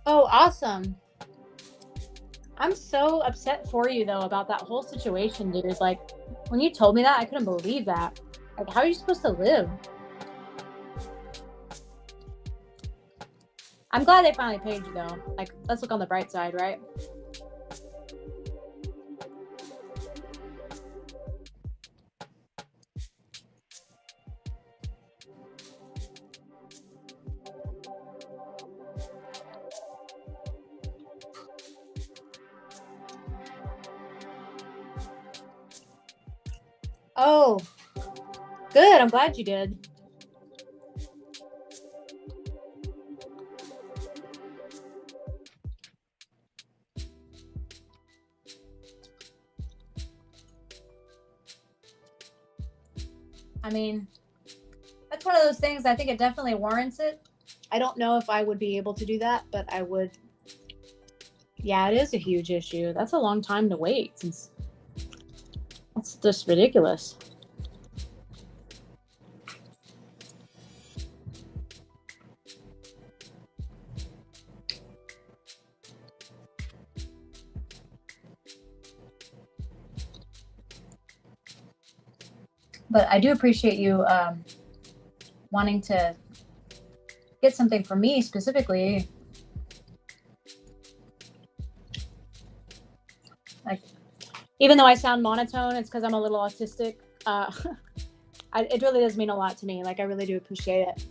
Oh, awesome. I'm so upset for you though about that whole situation, dude. Like when you told me that, I couldn't believe that. Like, how are you supposed to live? I'm glad they finally paid you though. Like, let's look on the bright side, right? Oh, good. I'm glad you did. I mean, that's one of those things. I think it definitely warrants it. I don't know if I would be able to do that, but I would. Yeah, it is a huge issue. That's a long time to wait. Since that's just ridiculous. But I do appreciate you wanting to get something from me specifically. Like, even though I sound monotone, it's because I'm a little autistic. It really does mean a lot to me. Like, I really do appreciate it.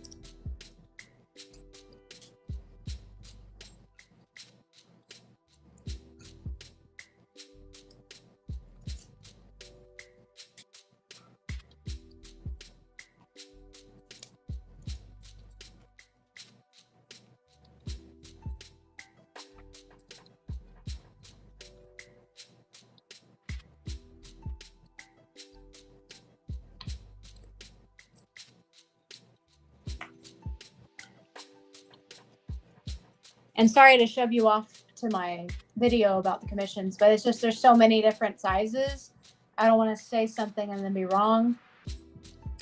And sorry to shove you off to my video about the commissions, but it's just there's so many different sizes. I don't want to say something and then be wrong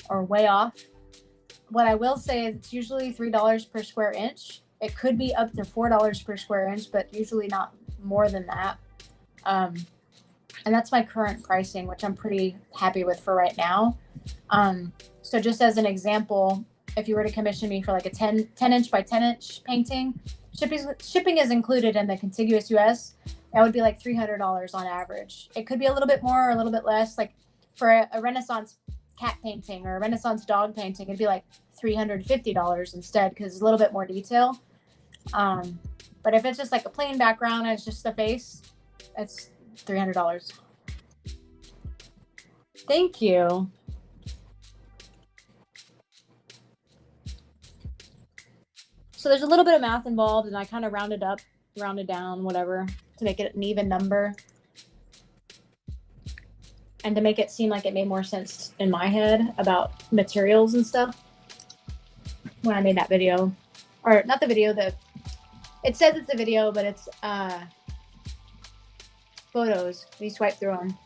or way off. What I will say is it's usually $3 per square inch. It could be up to $4 per square inch, but usually not more than that. And that's my current pricing, which I'm pretty happy with for right now. So just as an example, if you were to commission me for like a 10 inch by 10 inch painting, shipping is included in the contiguous US. That would be like $300 on average. It could be a little bit more or a little bit less. Like for a Renaissance cat painting or a Renaissance dog painting, it'd be like $350 instead because it's a little bit more detail. But if it's just like a plain background and it's just the face, it's $300. Thank you. So there's a little bit of math involved, and I kind of rounded up rounded down, whatever, to make it an even number. And to make it seem like it made more sense in my head about materials and stuff when I made that video. Or not the video, it says it's a video, but it's photos. You swipe through them.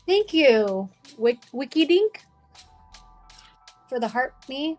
Thank you, WikiDink, for the heart me.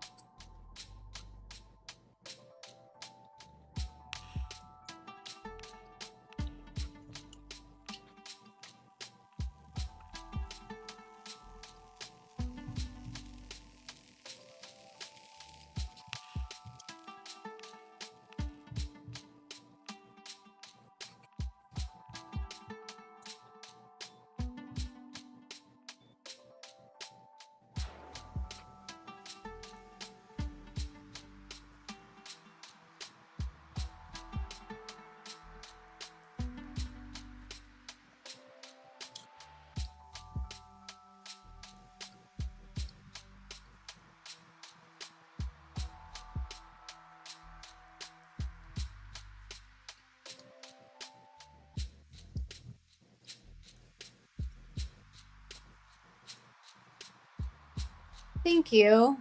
Thank you.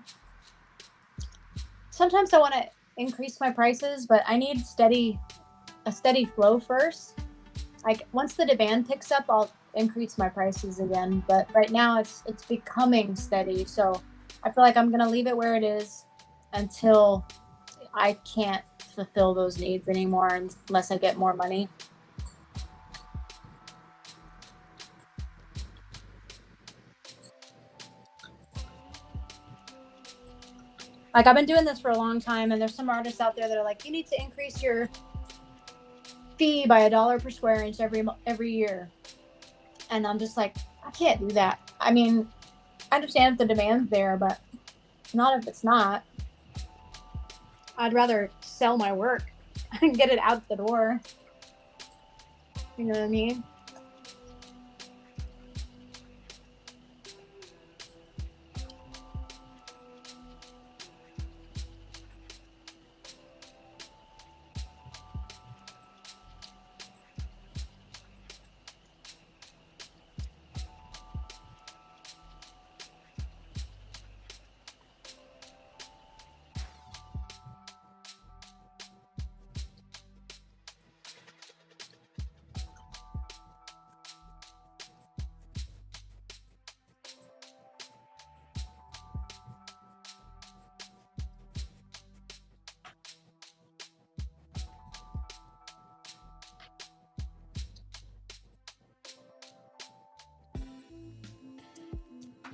Sometimes I want to increase my prices, but I need a steady flow first. Like once the demand picks up, I'll increase my prices again. But right now it's becoming steady. So I feel like I'm gonna leave it where it is until I can't fulfill those needs anymore unless I get more money. Like I've been doing this for a long time, and there's some artists out there that are like, you need to increase your fee by $1 per square inch every year. And I'm just like, I can't do that. I mean, I understand if the demand's there, but not if it's not. I'd rather sell my work and get it out the door. You know what I mean?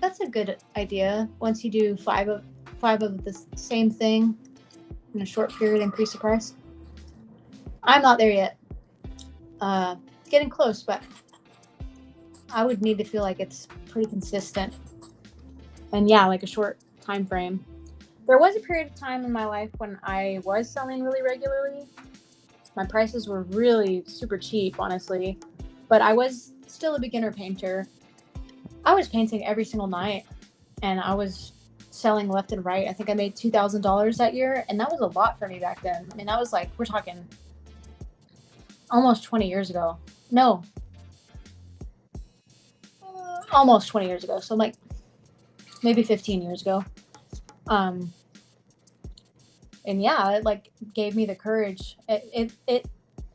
That's a good idea. Once you do five of the same thing in a short period, increase the price. I'm not there yet. Getting close, but I would need to feel like it's pretty consistent. And yeah, like a short time frame. There was a period of time in my life when I was selling really regularly. My prices were really super cheap, honestly, but I was still a beginner painter. I was painting every single night, and I was selling left and right. I think I made $2,000 that year, and that was a lot for me back then. I mean, that was like, we're talking almost 20 years ago. No, almost 20 years ago. So like maybe 15 years ago. And yeah, it like gave me the courage. It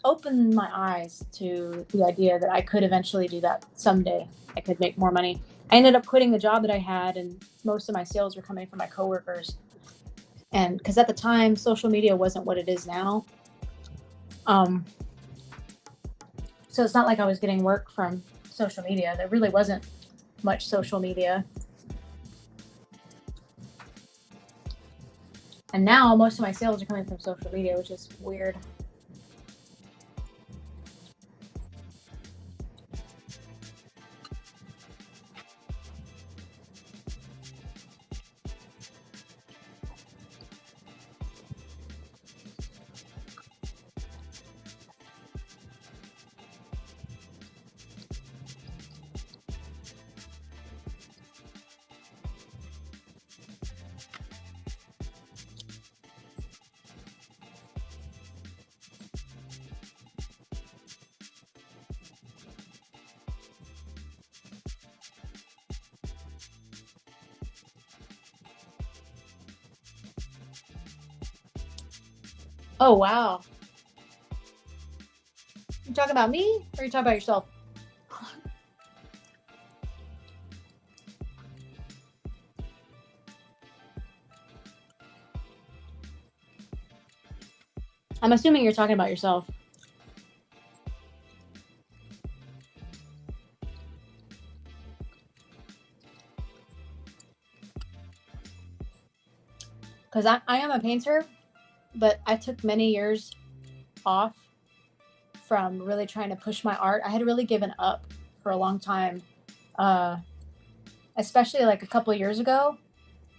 opened my eyes to the idea that I could eventually do that someday. I could make more money. I ended up quitting the job that I had, and most of my sales were coming from my coworkers. And because at the time, social media wasn't what it is now. So it's not like I was getting work from social media. There really wasn't much social media. And now most of my sales are coming from social media, which is weird. Oh, wow. You talking about me or you talking about yourself? I'm assuming you're talking about yourself. Because I am a painter, but I took many years off from really trying to push my art. I had really given up for a long time, uh, especially like a couple of years ago.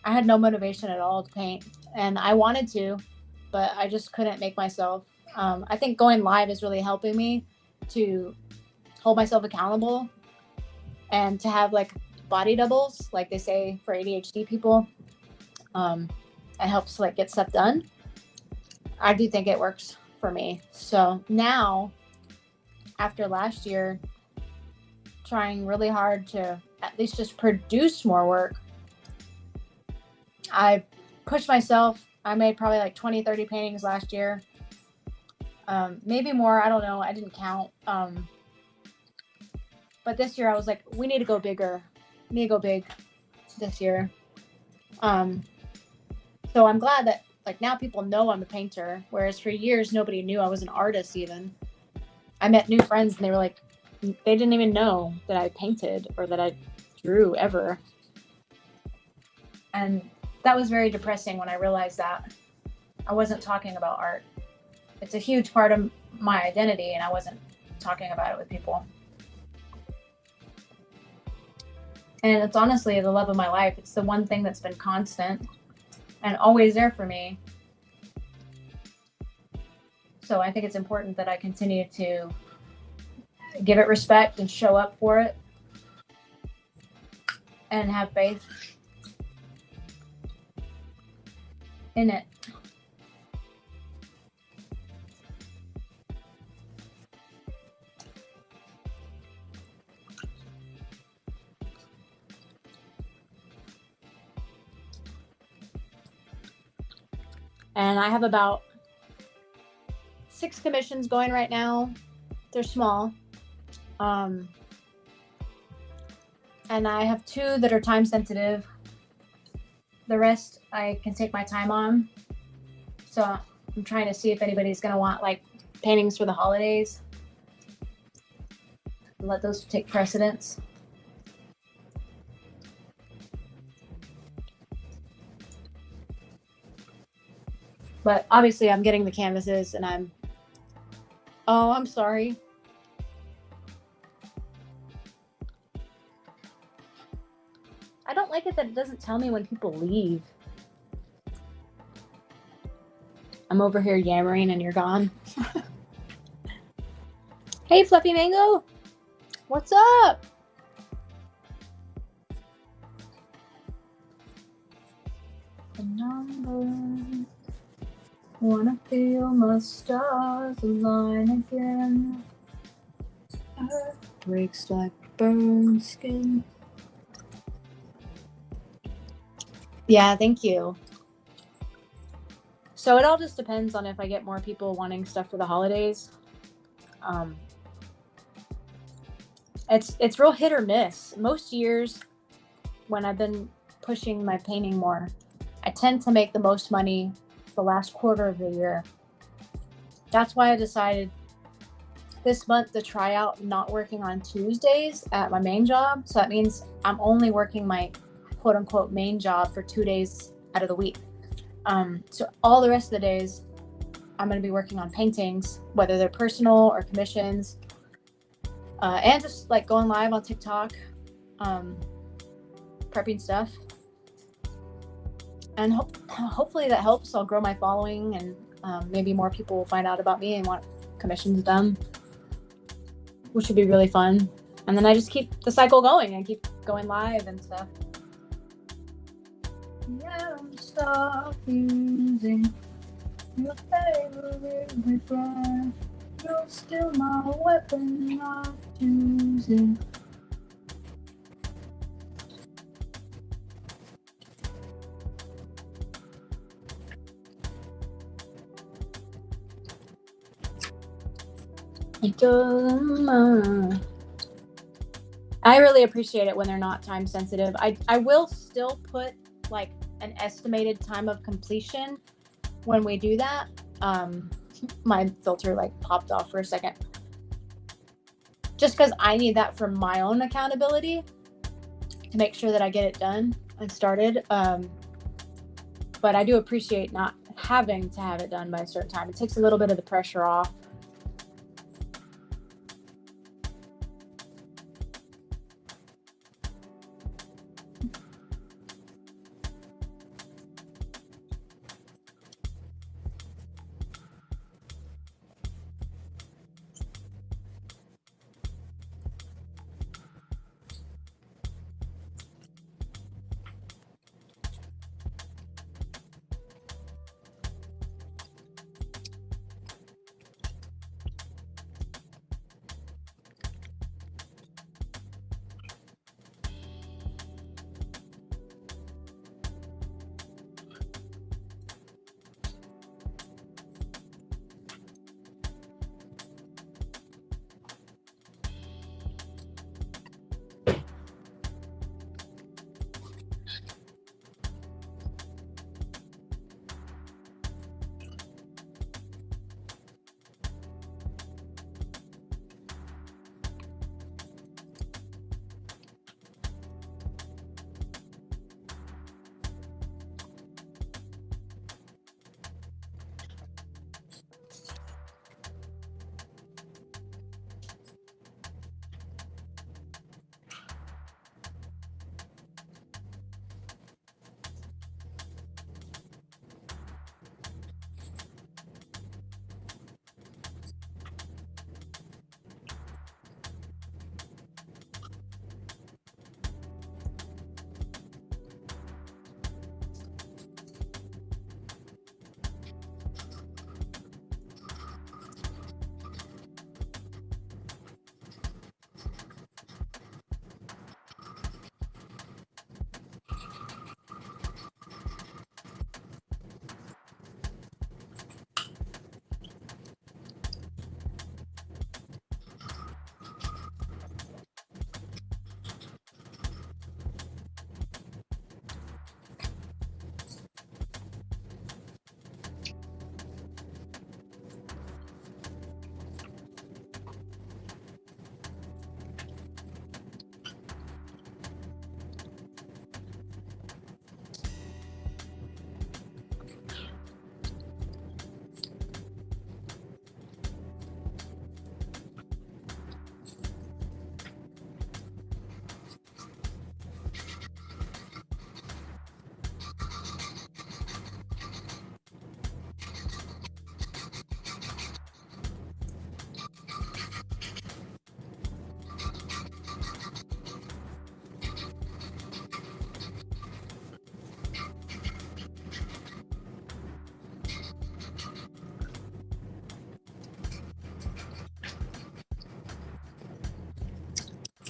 I had no motivation at all to paint, and I wanted to, but I just couldn't make myself. I think going live is really helping me to hold myself accountable and to have like body doubles, like they say for ADHD people. Um, it helps like get stuff done. I do think it works for me. So now, after last year, trying really hard to at least just produce more work, I pushed myself. I made probably like 20, 30 paintings last year. Maybe more. I don't know. I didn't count. But this year I was like, we need to go bigger. We need to go big this year. So I'm glad that like now people know I'm a painter, whereas for years nobody knew I was an artist even. I met new friends and they were like, they didn't even know that I painted or that I drew ever. And that was very depressing when I realized that I wasn't talking about art. It's a huge part of my identity and I wasn't talking about it with people. And it's honestly the love of my life. It's the one thing that's been constant and always there for me. So I think it's important that I continue to give it respect and show up for it and have faith in it. And I have about 6 commissions going right now. They're small. And I have 2 that are time sensitive. The rest I can take my time on. So I'm trying to see if anybody's going to want like paintings for the holidays. Let those take precedence. But obviously I'm getting the canvases and I'm sorry. I don't like it that it doesn't tell me when people leave. I'm over here yammering and you're gone. Hey, Fluffy Mango. What's up? The number. Wanna feel my stars align again. Earth breaks like burned skin. Yeah, thank you. So it all just depends on if I get more people wanting stuff for the holidays. It's real hit or miss. Most years when I've been pushing my painting more, I tend to make the most money the last quarter of the year. That's why I decided this month to try out not working on Tuesdays at my main job. So that means I'm only working my quote unquote main job for 2 days out of the week. So all the rest of the days, I'm going to be working on paintings, whether they're personal or commissions, and just like going live on TikTok, prepping stuff. And hopefully that helps. I'll grow my following and maybe more people will find out about me and want commissions done, which would be really fun. And then I just keep the cycle going and keep going live and stuff. Yeah, stop using your favorite breath. You're still my weapon of choosing. I really appreciate it when they're not time sensitive. I will still put like an estimated time of completion when we do that. My filter like popped off for a second. Just because I need that for my own accountability to make sure that I get it done and started. But I do appreciate not having to have it done by a certain time. It takes a little bit of the pressure off.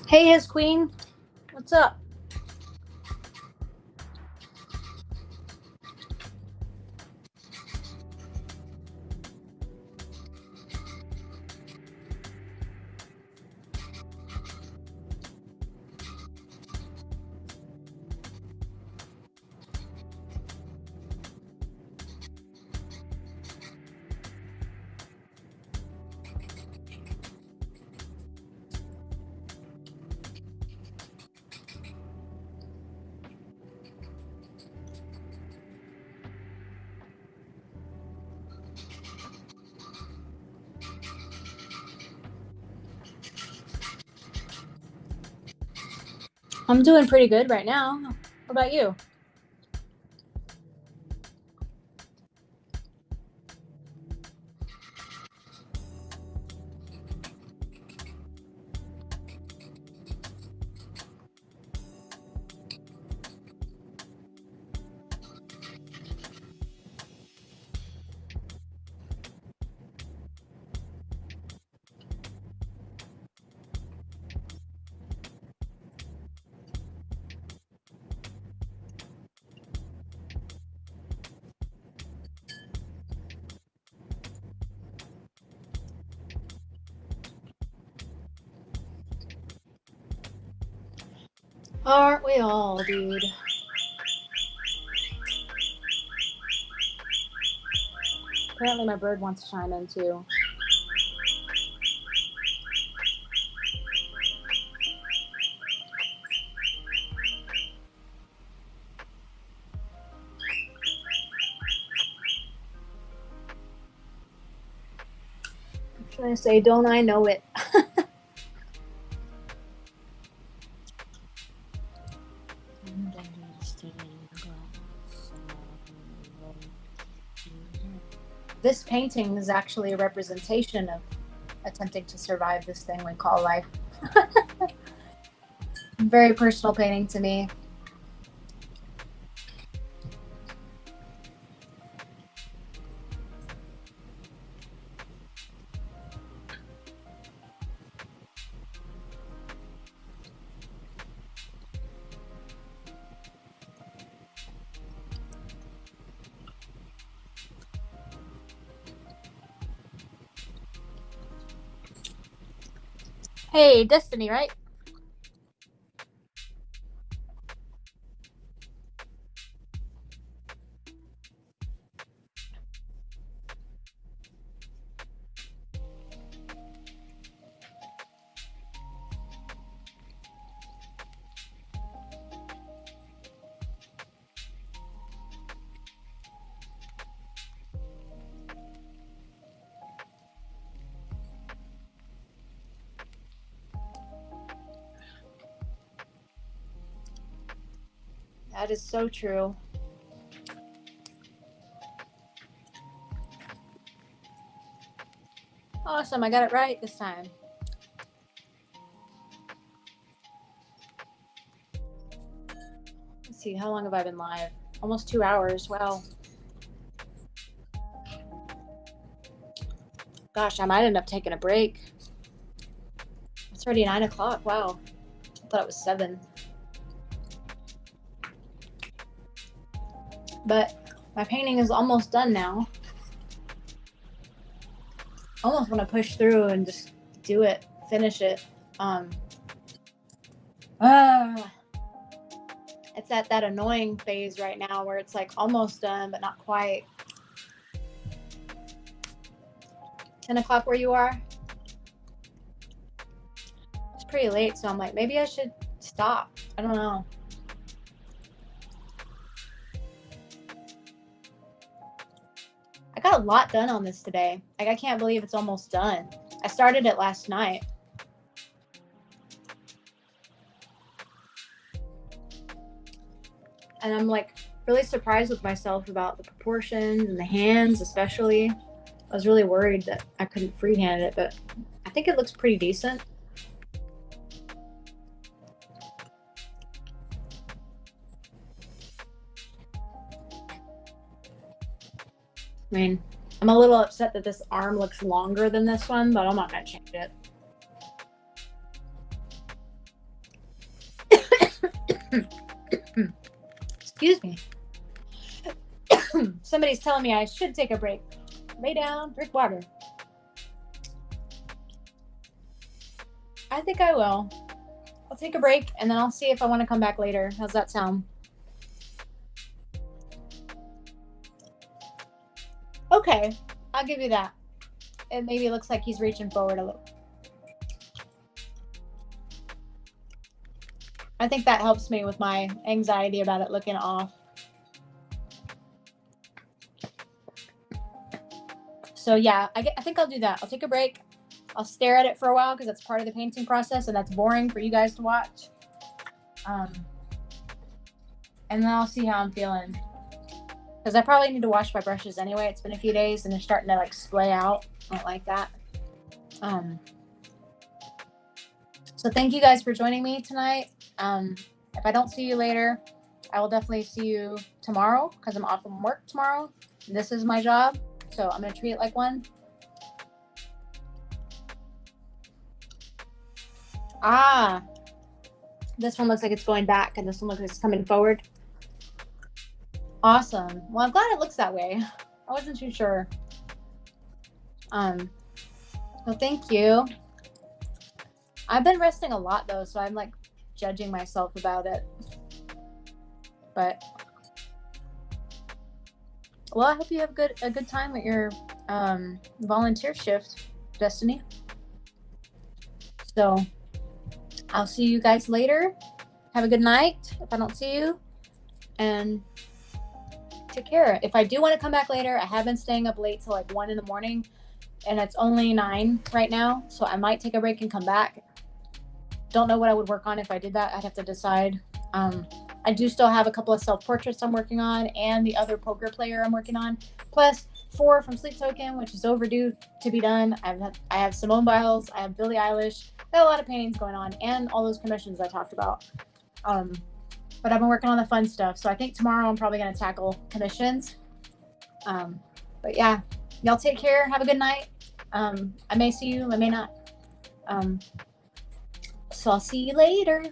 Hey, his queen, what's up? I'm doing pretty good right now. What about you? Aren't we all, dude? Apparently my bird wants to chime in too. Should I say, don't I know it? This painting is actually a representation of attempting to survive this thing we call life. Very personal painting to me. Hey, Destiny, right? That is so true. Awesome, I got it right this time. Let's see, how long have I been live? Almost 2 hours. Wow. Gosh, I might end up taking a break. It's already 9 o'clock. Wow. I thought it was 7. But my painting is almost done now. I almost want to push through and just do it, finish it. It's at that annoying phase right now where it's like almost done, but not quite. 10 o'clock where you are? It's pretty late, so I'm like, maybe I should stop. I don't know. I got a lot done on this today. Like, I can't believe it's almost done. I started it last night. And I'm like really surprised with myself about the proportions and the hands, especially. I was really worried that I couldn't freehand it, but I think it looks pretty decent. I mean, I'm a little upset that this arm looks longer than this one, but I'm not going to change it. Excuse me. Somebody's telling me I should take a break. Lay down, drink water. I think I will. I'll take a break and then I'll see if I want to come back later. How's that sound? Okay, I'll give you that. It maybe looks like he's reaching forward a little. I think that helps me with my anxiety about it looking off. So yeah, I think I'll do that. I'll take a break. I'll stare at it for a while because that's part of the painting process and that's boring for you guys to watch. And then I'll see how I'm feeling. Because I probably need to wash my brushes anyway. It's been a few days and they're starting to like splay out. I don't like that. So thank you guys for joining me tonight. If I don't see you later, I will definitely see you tomorrow because I'm off from work tomorrow. This is my job, so I'm going to treat it like one. This one looks like it's going back and this one looks like it's coming forward. Awesome. Well, I'm glad it looks that way. I wasn't too sure. Well, thank you. I've been resting a lot though, so I'm like judging myself about it. But well, I hope you have a good time at your volunteer shift, Destiny. So I'll see you guys later. Have a good night if I don't see you, and take care. If I do want to come back later, I have been staying up late till like 1 in the morning, and it's only 9 right now, so I might take a break and come back. Don't know what I would work on if I did that. I'd have to decide. I do still have a couple of self-portraits I'm working on, and the other poker player I'm working on, plus 4 from Sleep Token, which is overdue to be done. I have Simone Biles, I have Billie Eilish, got a lot of paintings going on, and all those commissions I talked about. But I've been working on the fun stuff, so I think tomorrow I'm probably going to tackle commissions. But yeah, y'all take care. Have a good night. I may see you, I may not. So I'll see you later.